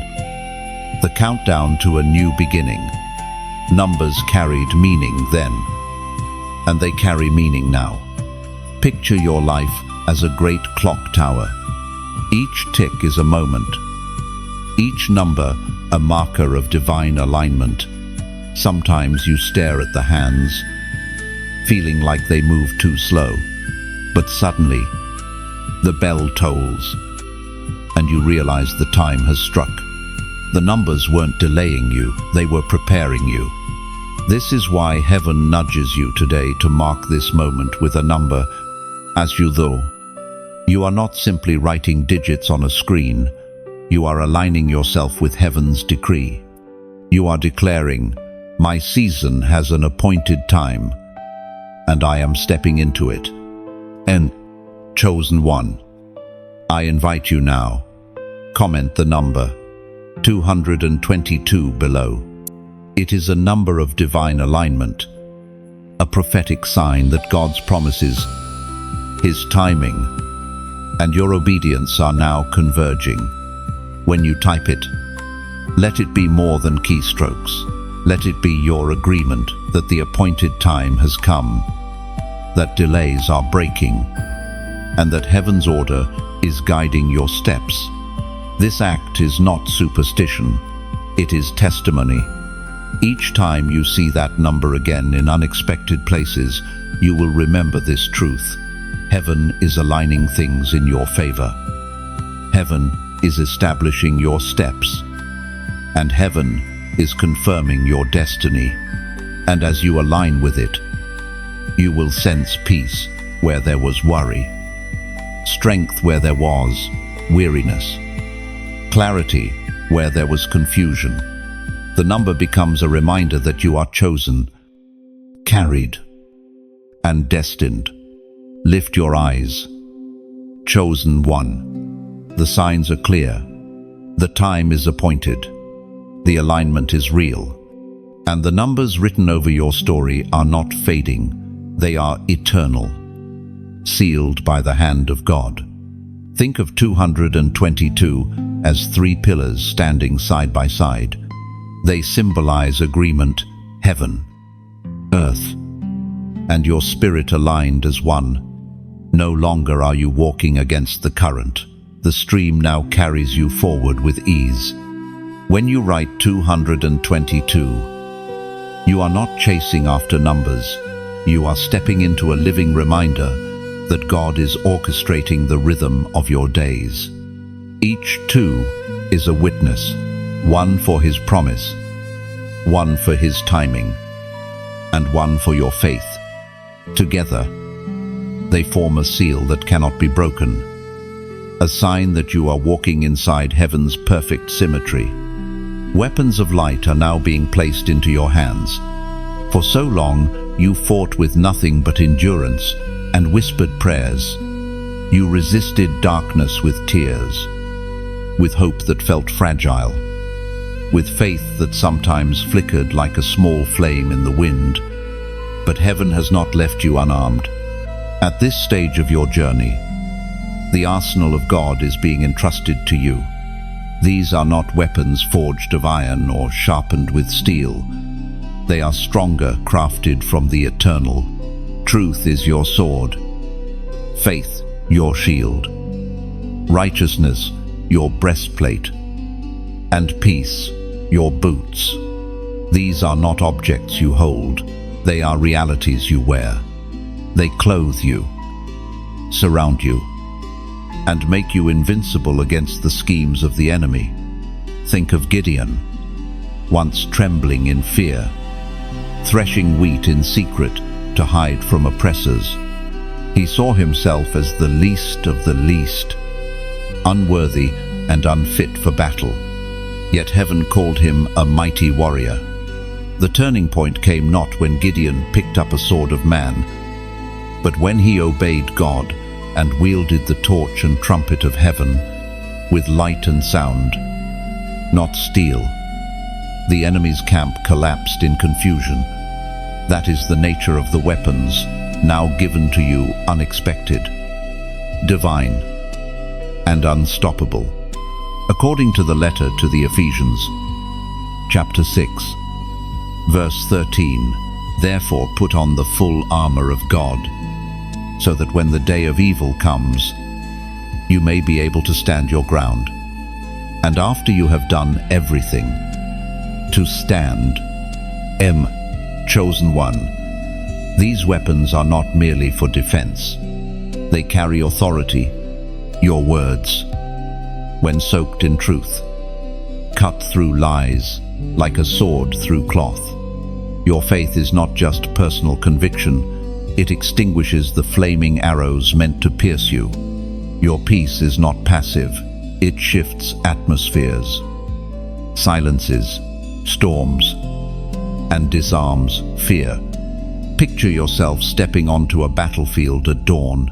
the countdown to a new beginning. Numbers carried meaning then, and they carry meaning now. Picture your life as a great clock tower. Each tick is a moment, each number a marker of divine alignment. Sometimes you stare at the hands, feeling like they move too slow, but suddenly, the bell tolls, and you realize the time has struck. The numbers weren't delaying you, they were preparing you. This is why heaven nudges you today to mark this moment with a number, as you though. You are not simply writing digits on a screen, you are aligning yourself with heaven's decree. You are declaring, "My season has an appointed time, and I am stepping into it." And chosen one, I invite you now, comment the number 222 below. It is a number of divine alignment, a prophetic sign that God's promises, His timing, and your obedience are now converging. When you type it, let it be more than keystrokes. Let it be your agreement that the appointed time has come, that delays are breaking, and that heaven's order is guiding your steps. This act is not superstition, it is testimony. Each time you see that number again in unexpected places, you will remember this truth. Heaven is aligning things in your favor. Heaven is establishing your steps, and heaven is confirming your destiny. And as you align with it, you will sense peace where there was worry, strength where there was weariness, clarity where there was confusion. The number becomes a reminder that you are chosen, carried, and destined. Lift your eyes. Chosen one. The signs are clear. The time is appointed. The alignment is real. And the numbers written over your story are not fading. They are eternal, sealed by the hand of God. Think of 222 as three pillars standing side by side. They symbolize agreement, heaven, earth, and your spirit aligned as one. No longer are you walking against the current. The stream now carries you forward with ease. When you write 222, you are not chasing after numbers. You are stepping into a living reminder that God is orchestrating the rhythm of your days. Each 2 is a witness, one for His promise, one for His timing, and one for your faith. Together, they form a seal that cannot be broken, a sign that you are walking inside heaven's perfect symmetry. Weapons of light are now being placed into your hands. For so long, you fought with nothing but endurance and whispered prayers. You resisted darkness with tears, with hope that felt fragile, with faith that sometimes flickered like a small flame in the wind. But heaven has not left you unarmed. At this stage of your journey, the arsenal of God is being entrusted to you. These are not weapons forged of iron or sharpened with steel. They are stronger, crafted from the eternal. Truth is your sword, faith your shield, righteousness your breastplate, and peace your boots. These are not objects you hold. They are realities you wear. They clothe you, surround you, and make you invincible against the schemes of the enemy. Think of Gideon, once trembling in fear, threshing wheat in secret to hide from oppressors. He saw himself as the least of the least, unworthy and unfit for battle. Yet heaven called him a mighty warrior. The turning point came not when Gideon picked up a sword of man, but when he obeyed God and wielded the torch and trumpet of heaven with light and sound, not steel. The enemy's camp collapsed in confusion. That is the nature of the weapons now given to you, unexpected, divine, and unstoppable. According to the letter to the Ephesians, chapter 6, verse 13, therefore put on the full armor of God, so that when the day of evil comes, you may be able to stand your ground. And after you have done everything, to stand. Chosen one. These weapons are not merely for defense. They carry authority, your words, when soaked in truth, cut through lies like a sword through cloth. Your faith is not just personal conviction. It extinguishes the flaming arrows meant to pierce you. Your peace is not passive. It shifts atmospheres, silences storms, and disarms fear. Picture yourself stepping onto a battlefield at dawn.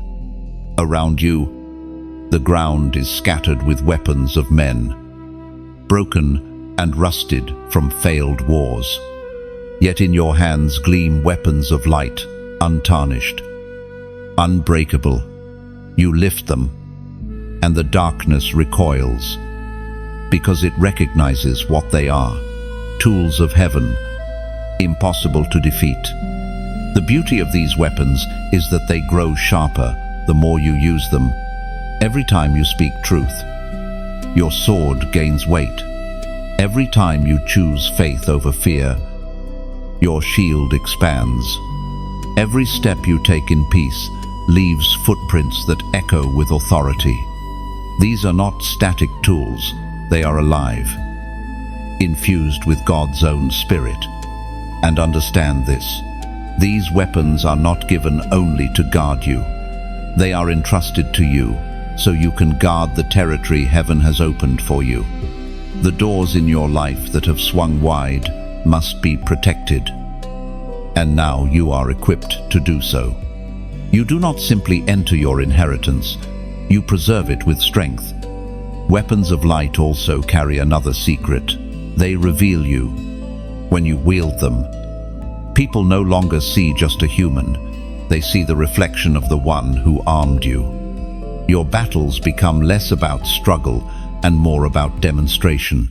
Around you, the ground is scattered with weapons of men, broken and rusted from failed wars. Yet in your hands gleam weapons of light, untarnished, unbreakable. You lift them, and the darkness recoils, because it recognizes what they are: tools of heaven, impossible to defeat. The beauty of these weapons is that they grow sharper the more you use them. Every time you speak truth, your sword gains weight. Every time you choose faith over fear, your shield expands. Every step you take in peace leaves footprints that echo with authority. These are not static tools, they are alive, infused with God's own spirit. And understand this: these weapons are not given only to guard you. They are entrusted to you so you can guard the territory heaven has opened for you. The doors in your life that have swung wide must be protected, and now you are equipped to do so. You do not simply enter your inheritance, you preserve it with strength. Weapons of light also carry another secret. They reveal you. When you wield them, people no longer see just a human. They see the reflection of the one who armed you. Your battles become less about struggle and more about demonstration.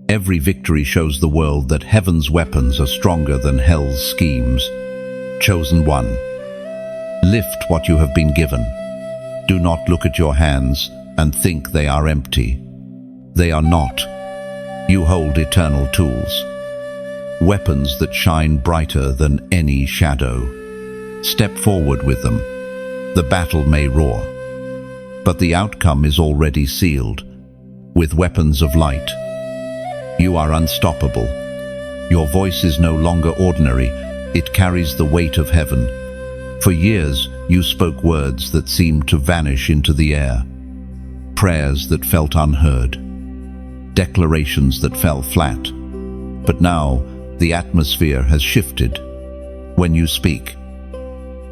Every victory shows the world that heaven's weapons are stronger than hell's schemes. Chosen one. Lift what you have been given. Do not look at your hands and think they are empty. They are not. You hold eternal tools, weapons that shine brighter than any shadow. Step forward with them. The battle may roar, but the outcome is already sealed. With weapons of light, you are unstoppable. Your voice is no longer ordinary. It carries the weight of heaven. For years, you spoke words that seemed to vanish into the air. Prayers that felt unheard. Declarations that fell flat. But now, the atmosphere has shifted. When you speak,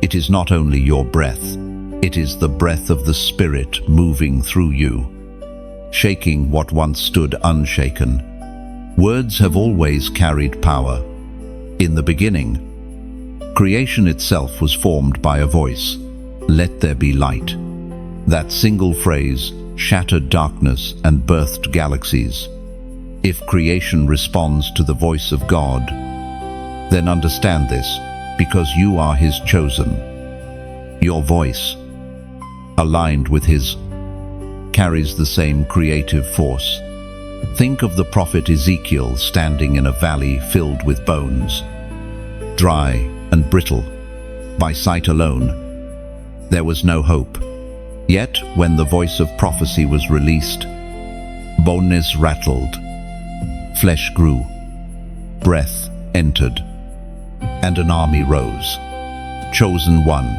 it is not only your breath, it is the breath of the Spirit moving through you, shaking what once stood unshaken. Words have always carried power. In the beginning, creation itself was formed by a voice, "Let there be light." That single phrase shattered darkness and birthed galaxies. If creation responds to the voice of God, then understand this, because you are His chosen. Your voice, aligned with His, carries the same creative force. Think of the prophet Ezekiel standing in a valley filled with bones, dry and brittle. By sight alone, there was no hope. Yet, when the voice of prophecy was released, bones rattled, flesh grew, breath entered, and an army rose. Chosen one.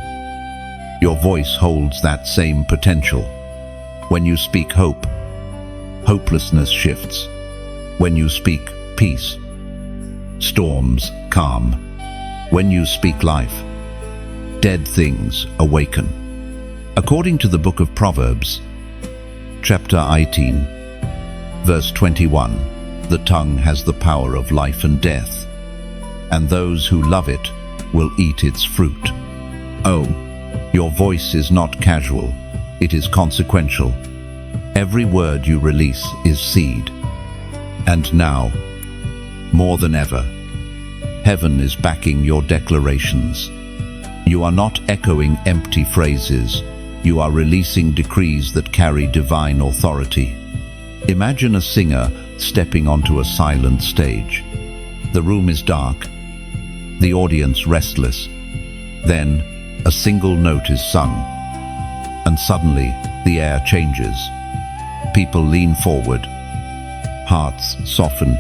Your voice holds that same potential. When you speak hope, hopelessness shifts. When you speak peace, storms calm. When you speak life, dead things awaken. According to the book of Proverbs, chapter 18, verse 21, the tongue has the power of life and death, and those who love it will eat its fruit. Oh, your voice is not casual, it is consequential. Every word you release is seed. And now, more than ever, heaven is backing your declarations. You are not echoing empty phrases, you are releasing decrees that carry divine authority. Imagine a singer stepping onto a silent stage. The room is dark, the audience restless. Then, a single note is sung, and suddenly the air changes. People lean forward, hearts soften,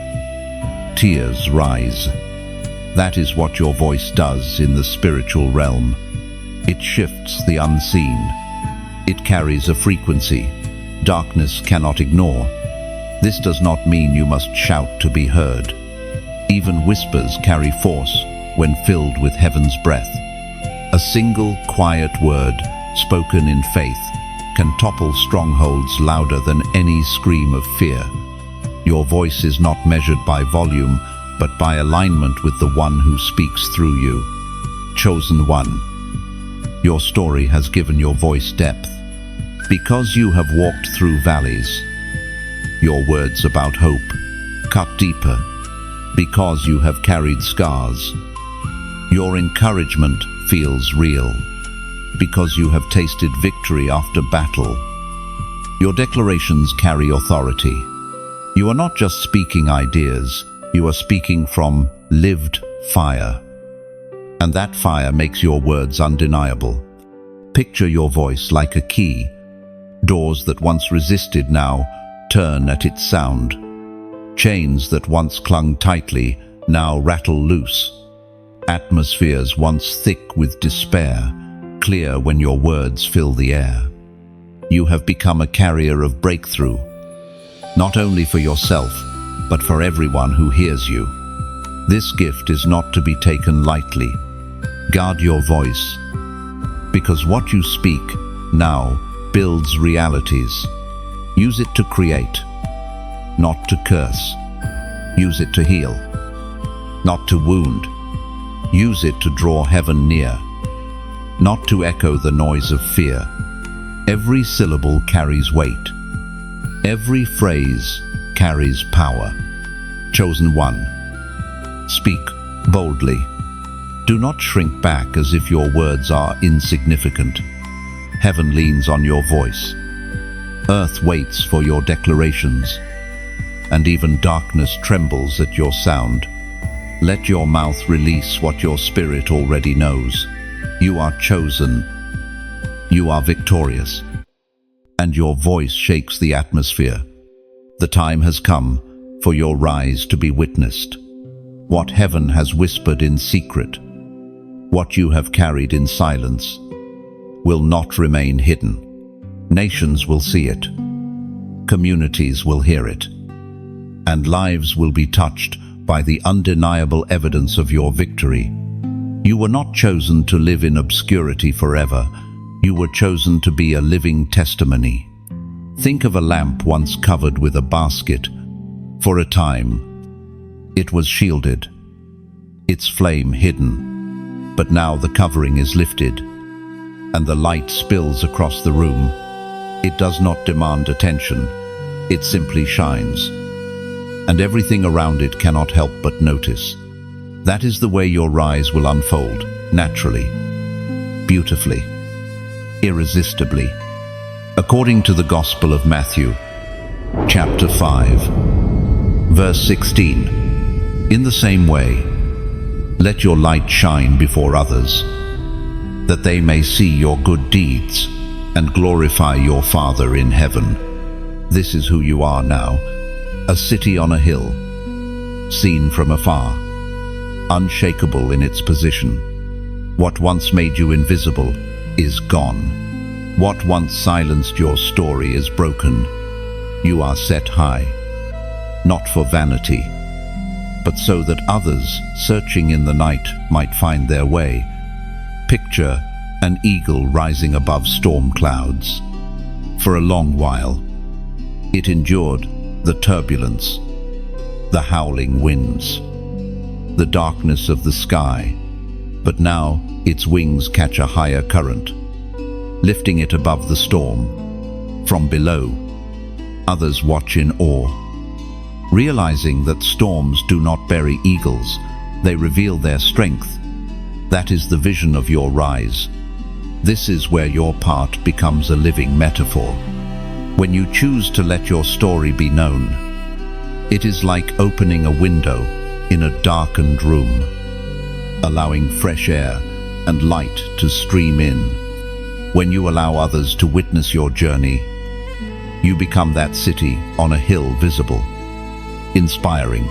tears rise. That is what your voice does in the spiritual realm. It shifts the unseen. It carries a frequency darkness cannot ignore. This does not mean you must shout to be heard. Even whispers carry force when filled with heaven's breath. A single quiet word, spoken in faith, can topple strongholds louder than any scream of fear. Your voice is not measured by volume, but by alignment with the one who speaks through you. Chosen one. Your story has given your voice depth. Because you have walked through valleys, your words about hope cut deeper. Because you have carried scars, your encouragement feels real. Because you have tasted victory after battle, your declarations carry authority. You are not just speaking ideas, you are speaking from lived fire. And that fire makes your words undeniable. Picture your voice like a key. Doors that once resisted now turn at its sound. Chains that once clung tightly now rattle loose. Atmospheres once thick with despair clear when your words fill the air. You have become a carrier of breakthrough, not only for yourself, but for everyone who hears you. This gift is not to be taken lightly. Guard your voice, because what you speak now builds realities. Use it to create, not to curse. Use it to heal, not to wound. Use it to draw heaven near, not to echo the noise of fear. Every syllable carries weight. Every phrase carries power. Chosen one. Speak boldly. Do not shrink back as if your words are insignificant. Heaven leans on your voice. Earth waits for your declarations, and even darkness trembles at your sound. Let your mouth release what your spirit already knows. You are chosen. You are victorious. And your voice shakes the atmosphere. The time has come for your rise to be witnessed. What heaven has whispered in secret, what you have carried in silence, will not remain hidden. Nations will see it. Communities will hear it. And lives will be touched by the undeniable evidence of your victory. You were not chosen to live in obscurity forever. You were chosen to be a living testimony. Think of a lamp once covered with a basket. For a time, it was shielded, its flame hidden. But now the covering is lifted, and the light spills across the room. It does not demand attention. It simply shines. And everything around it cannot help but notice. That is the way your rise will unfold, naturally, beautifully, irresistibly. According to the Gospel of Matthew, chapter 5, verse 16, in the same way, let your light shine before others, that they may see your good deeds and glorify your Father in heaven. This is who you are now, a city on a hill, seen from afar, unshakable in its position. What once made you invisible is gone. What once silenced your story is broken. You are set high, not for vanity, but so that others searching in the night might find their way. Picture an eagle rising above storm clouds. For a long while, it endured the turbulence, the howling winds, the darkness of the sky, but now its wings catch a higher current, lifting it above the storm. From below, others watch in awe, realizing that storms do not bury eagles, they reveal their strength. That is the vision of your rise. This is where your part becomes a living metaphor. When you choose to let your story be known, it is like opening a window in a darkened room, allowing fresh air and light to stream in. When you allow others to witness your journey, you become that city on a hill visible, inspiring,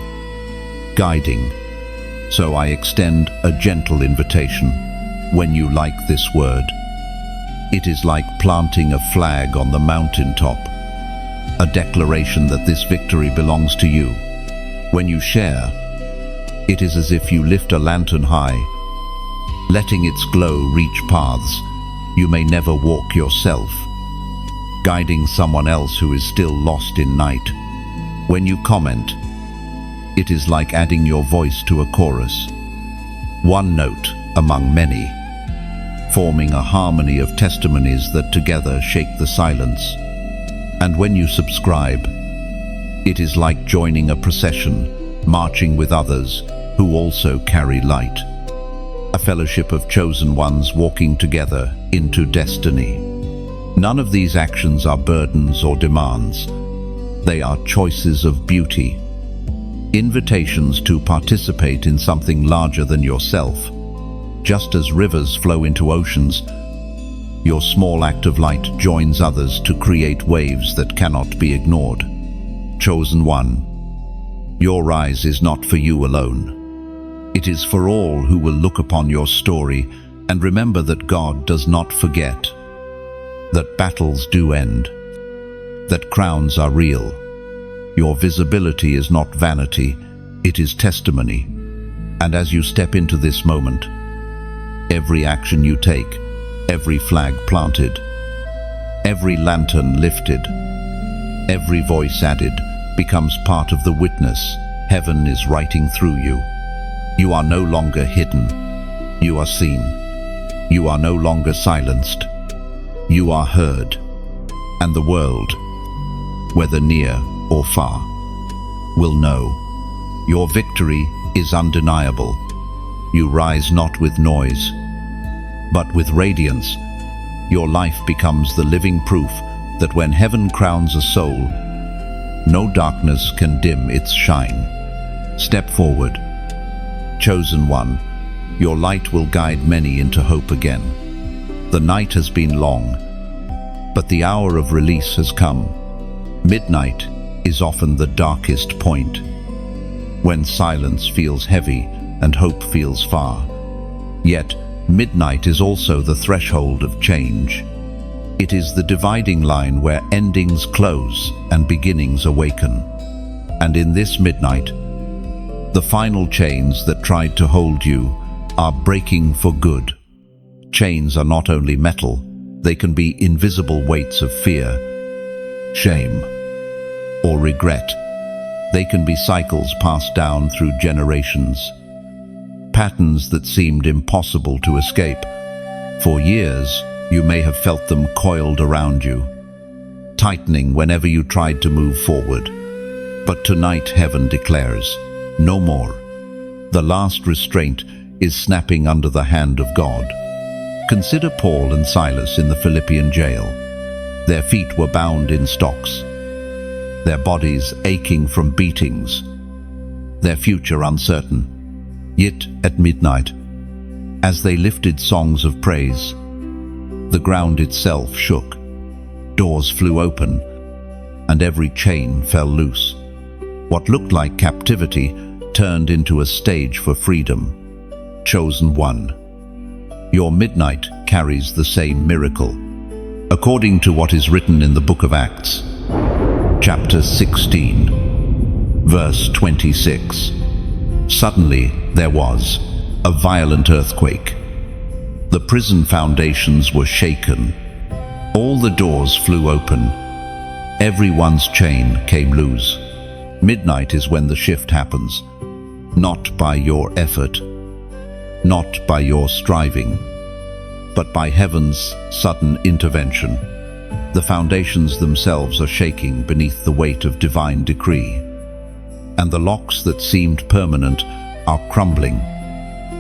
guiding. So I extend a gentle invitation when you like this word. It is like planting a flag on the mountaintop, a declaration that this victory belongs to you. When you share, it is as if you lift a lantern high, letting its glow reach paths you may never walk yourself, guiding someone else who is still lost in night. When you comment, it is like adding your voice to a chorus, one note among many, forming a harmony of testimonies that together shake the silence. And when you subscribe, it is like joining a procession, marching with others who also carry light. A fellowship of chosen ones walking together into destiny. None of these actions are burdens or demands. They are choices of beauty, invitations to participate in something larger than yourself. Just as rivers flow into oceans, your small act of light joins others to create waves that cannot be ignored. Chosen one, your rise is not for you alone. It is for all who will look upon your story and remember that God does not forget, that battles do end, that crowns are real. Your visibility is not vanity, it is testimony. And as you step into this moment, every action you take, every flag planted, every lantern lifted, every voice added becomes part of the witness heaven is writing through you. You are no longer hidden. You are seen. You are no longer silenced. You are heard. And the world, whether near or far, will know. Your victory is undeniable. You rise not with noise, but with radiance. Your life becomes the living proof that when heaven crowns a soul, no darkness can dim its shine. Step forward. Chosen one, your light will guide many into hope again. The night has been long, but the hour of release has come. Midnight is often the darkest point, when silence feels heavy and hope feels far. Yet, midnight is also the threshold of change. It is the dividing line where endings close and beginnings awaken. And in this midnight, the final chains that tried to hold you are breaking for good. Chains are not only metal, they can be invisible weights of fear, shame, or regret. They can be cycles passed down through generations, patterns that seemed impossible to escape. For years, you may have felt them coiled around you, tightening whenever you tried to move forward. But tonight, heaven declares, no more. The last restraint is snapping under the hand of God. Consider Paul and Silas in the Philippian jail. Their feet were bound in stocks, their bodies aching from beatings, their future uncertain. Yet at midnight, as they lifted songs of praise, the ground itself shook, doors flew open, and every chain fell loose. What looked like captivity turned into a stage for freedom. Chosen one, your midnight carries the same miracle. According to what is written in the book of Acts, chapter 16, verse 26, suddenly there was a violent earthquake. The prison foundations were shaken. All the doors flew open. Everyone's chain came loose. Midnight is when the shift happens, not by your effort, not by your striving, but by heaven's sudden intervention. The foundations themselves are shaking beneath the weight of divine decree, and the locks that seemed permanent are crumbling.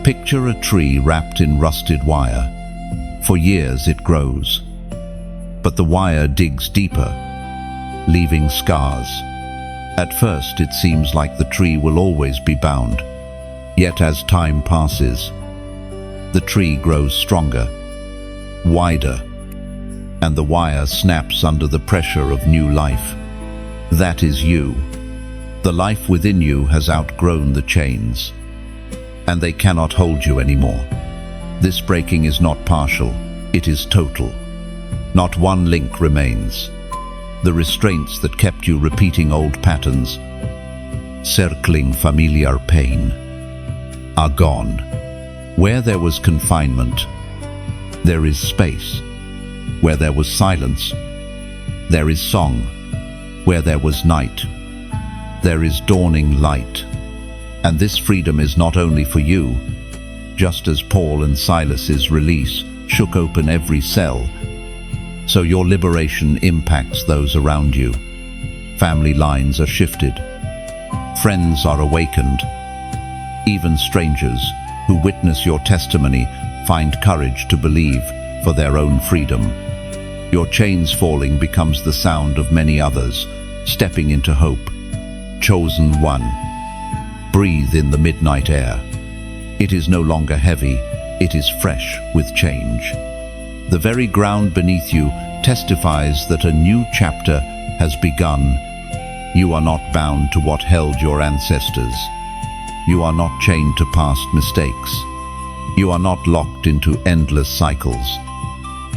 Picture a tree wrapped in rusted wire. For years it grows, but the wire digs deeper, leaving scars. At first it seems like the tree will always be bound. Yet as time passes, the tree grows stronger, wider, and the wire snaps under the pressure of new life. That is you. The life within you has outgrown the chains, and they cannot hold you anymore. This breaking is not partial, it is total. Not one link remains. The restraints that kept you repeating old patterns, circling familiar pain, are gone. Where there was confinement, there is space. Where there was silence, there is song. Where there was night, there is dawning light. And this freedom is not only for you. Just as Paul and Silas's release shook open every cell, so your liberation impacts those around you. Family lines are shifted. Friends are awakened. Even strangers who witness your testimony find courage to believe for their own freedom. Your chains falling becomes the sound of many others stepping into hope. Chosen one, breathe in the midnight air. It is no longer heavy, it is fresh with change. The very ground beneath you testifies that a new chapter has begun. You are not bound to what held your ancestors. You are not chained to past mistakes. You are not locked into endless cycles.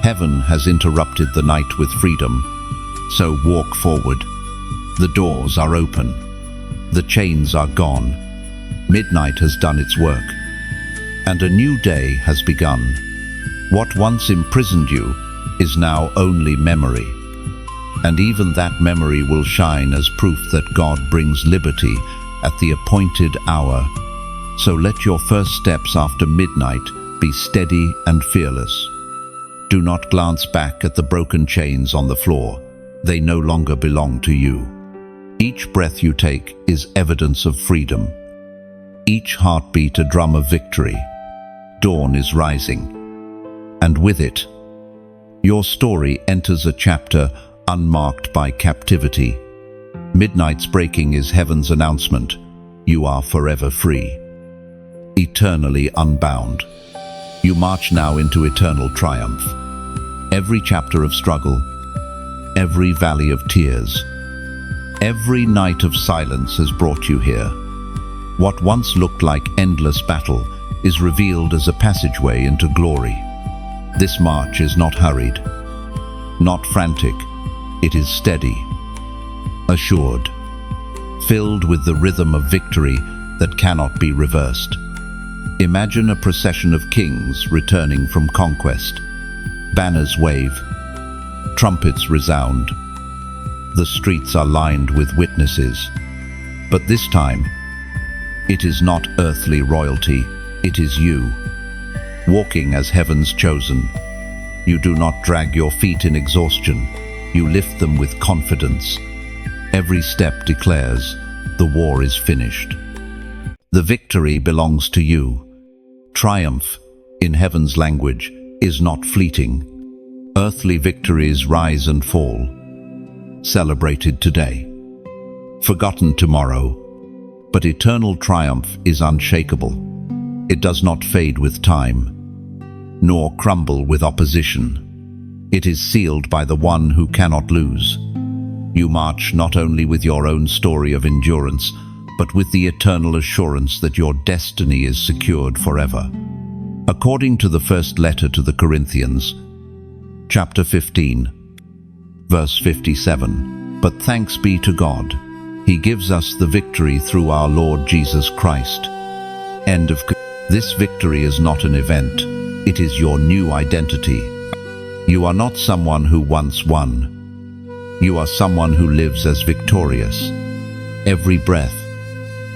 Heaven has interrupted the night with freedom, so walk forward. The doors are open. The chains are gone. Midnight has done its work, and a new day has begun. What once imprisoned you is now only memory, and even that memory will shine as proof that God brings liberty at the appointed hour. So let your first steps after midnight be steady and fearless. Do not glance back at the broken chains on the floor. They no longer belong to you. Each breath you take is evidence of freedom. Each heartbeat a drum of victory. dawn is rising. And with it, your story enters a chapter unmarked by captivity. Midnight's breaking is heaven's announcement. You are forever free, eternally unbound. You march now into eternal triumph. Every chapter of struggle, every valley of tears, every night of silence has brought you here. What once looked like endless battle is revealed as a passageway into glory. This march is not hurried, not frantic. It is steady, assured, filled with the rhythm of victory that cannot be reversed. Imagine a procession of kings returning from conquest. Banners wave, trumpets resound. The streets are lined with witnesses. But this time, it is not earthly royalty, it is you, walking as heaven's chosen. You do not drag your feet in exhaustion, you lift them with confidence. Every step declares, the war is finished. The victory belongs to you. Triumph, in heaven's language, is not fleeting. Earthly victories rise and fall, celebrated today, forgotten tomorrow, but eternal triumph is unshakable. It does not fade with time, nor crumble with opposition. It is sealed by the one who cannot lose. You march not only with your own story of endurance, but with the eternal assurance that your destiny is secured forever. According to the first letter to the Corinthians, chapter 15, verse 57, but thanks be to God, He gives us the victory through our Lord Jesus Christ. End of. This victory is not an event, it is your new identity. You are not someone who once won. You are someone who lives as victorious. Every breath,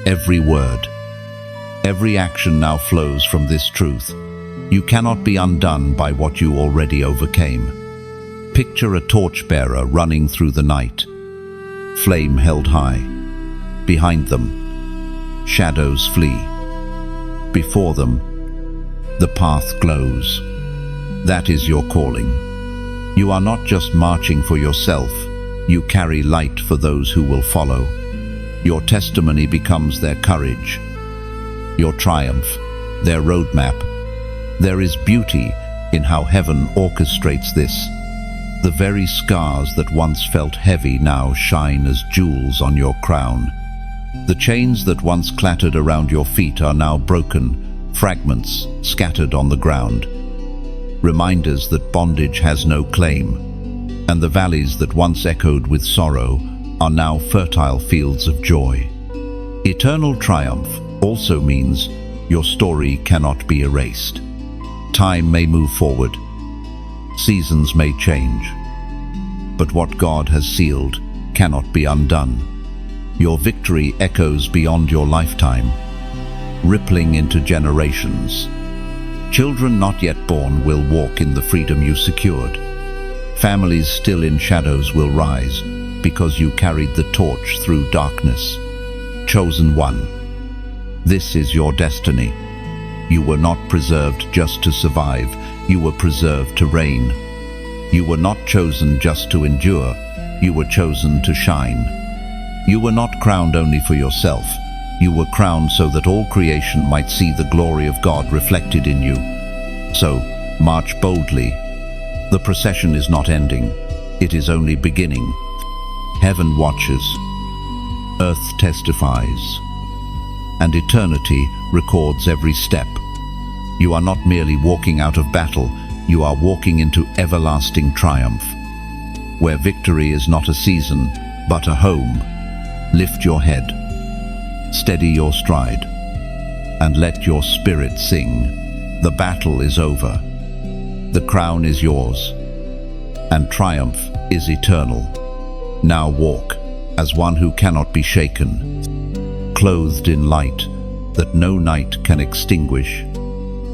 every word, every action now flows from this truth. You cannot be undone by what you already overcame. Picture a torchbearer running through the night, flame held high. Behind them, shadows flee. Before them, the path glows. That is your calling. You are not just marching for yourself, you carry light for those who will follow. Your testimony becomes their courage, your triumph, their roadmap. There is beauty in how heaven orchestrates this. The very scars that once felt heavy now shine as jewels on your crown. The chains that once clattered around your feet are now broken, fragments scattered on the ground. Reminders that bondage has no claim, and the valleys that once echoed with sorrow are now fertile fields of joy. Eternal triumph also means your story cannot be erased. Time may move forward, seasons may change, but what God has sealed cannot be undone. Your victory echoes beyond your lifetime, rippling into generations. Children not yet born will walk in the freedom you secured. Families still in shadows will rise because you carried the torch through darkness. Chosen one, this is your destiny. You were not preserved just to survive, you were preserved to reign. You were not chosen just to endure, you were chosen to shine. You were not crowned only for yourself, you were crowned so that all creation might see the glory of God reflected in you. So, march boldly. The procession is not ending, it is only beginning. Heaven watches, earth testifies, and eternity records every step. You are not merely walking out of battle, you are walking into everlasting triumph, where victory is not a season, but a home. Lift your head, steady your stride, and let your spirit sing. The battle is over. The crown is yours, and triumph is eternal. Now walk as one who cannot be shaken, clothed in light that no night can extinguish.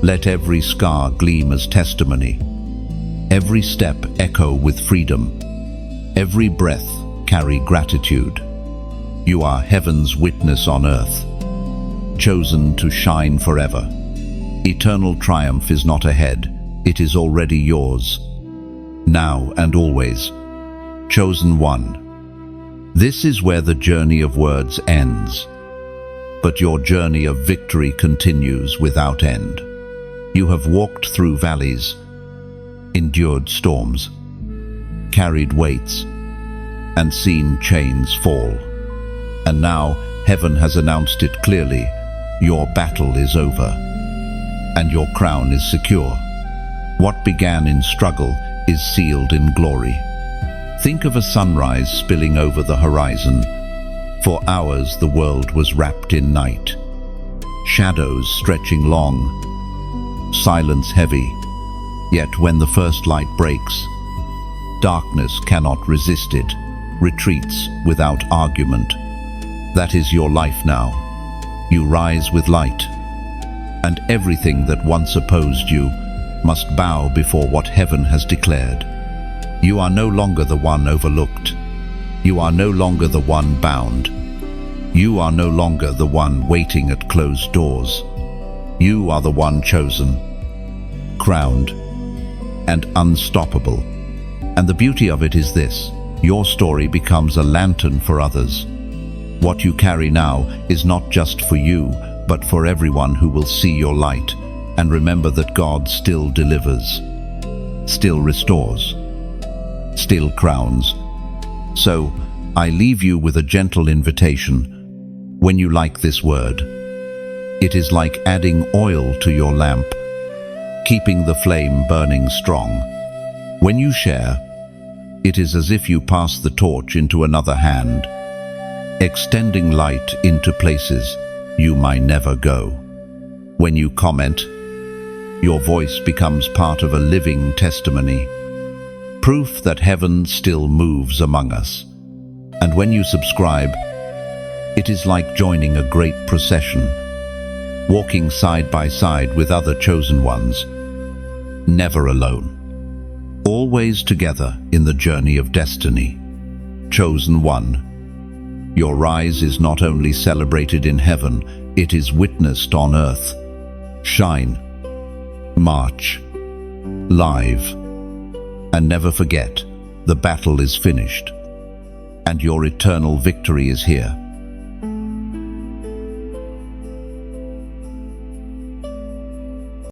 Let every scar gleam as testimony, every step echo with freedom, every breath carry gratitude. You are heaven's witness on earth, chosen to shine forever. Eternal triumph is not ahead, it is already yours. Now and always. Chosen one. This is where the journey of words ends. But your journey of victory continues without end. You have walked through valleys, endured storms, carried weights, and seen chains fall. And now heaven has announced it clearly: your battle is over, and your crown is secure. What began in struggle is sealed in glory. Think of a sunrise spilling over the horizon. For hours the world was wrapped in night. Shadows stretching long, silence heavy. Yet when the first light breaks, darkness cannot resist it, retreats without argument. That is your life now. You rise with light, and everything that once opposed you must bow before what heaven has declared. You are no longer the one overlooked. You are no longer the one bound. You are no longer the one waiting at closed doors. You are the one chosen, crowned, and unstoppable. And the beauty of it is this: your story becomes a lantern for others. What you carry now is not just for you, but for everyone who will see your light and remember that God still delivers, still restores, still crowns. So, I leave you with a gentle invitation. When you like this word, it is like adding oil to your lamp, keeping the flame burning strong. When you share, it is as if you pass the torch into another hand, extending light into places you might never go. When you comment, your voice becomes part of a living testimony, proof that heaven still moves among us. And when you subscribe, it is like joining a great procession, walking side by side with other chosen ones, never alone, always together in the journey of destiny. Chosen one. Your rise is not only celebrated in heaven, it is witnessed on earth. Shine, march, live, and never forget, the battle is finished, and your eternal victory is here.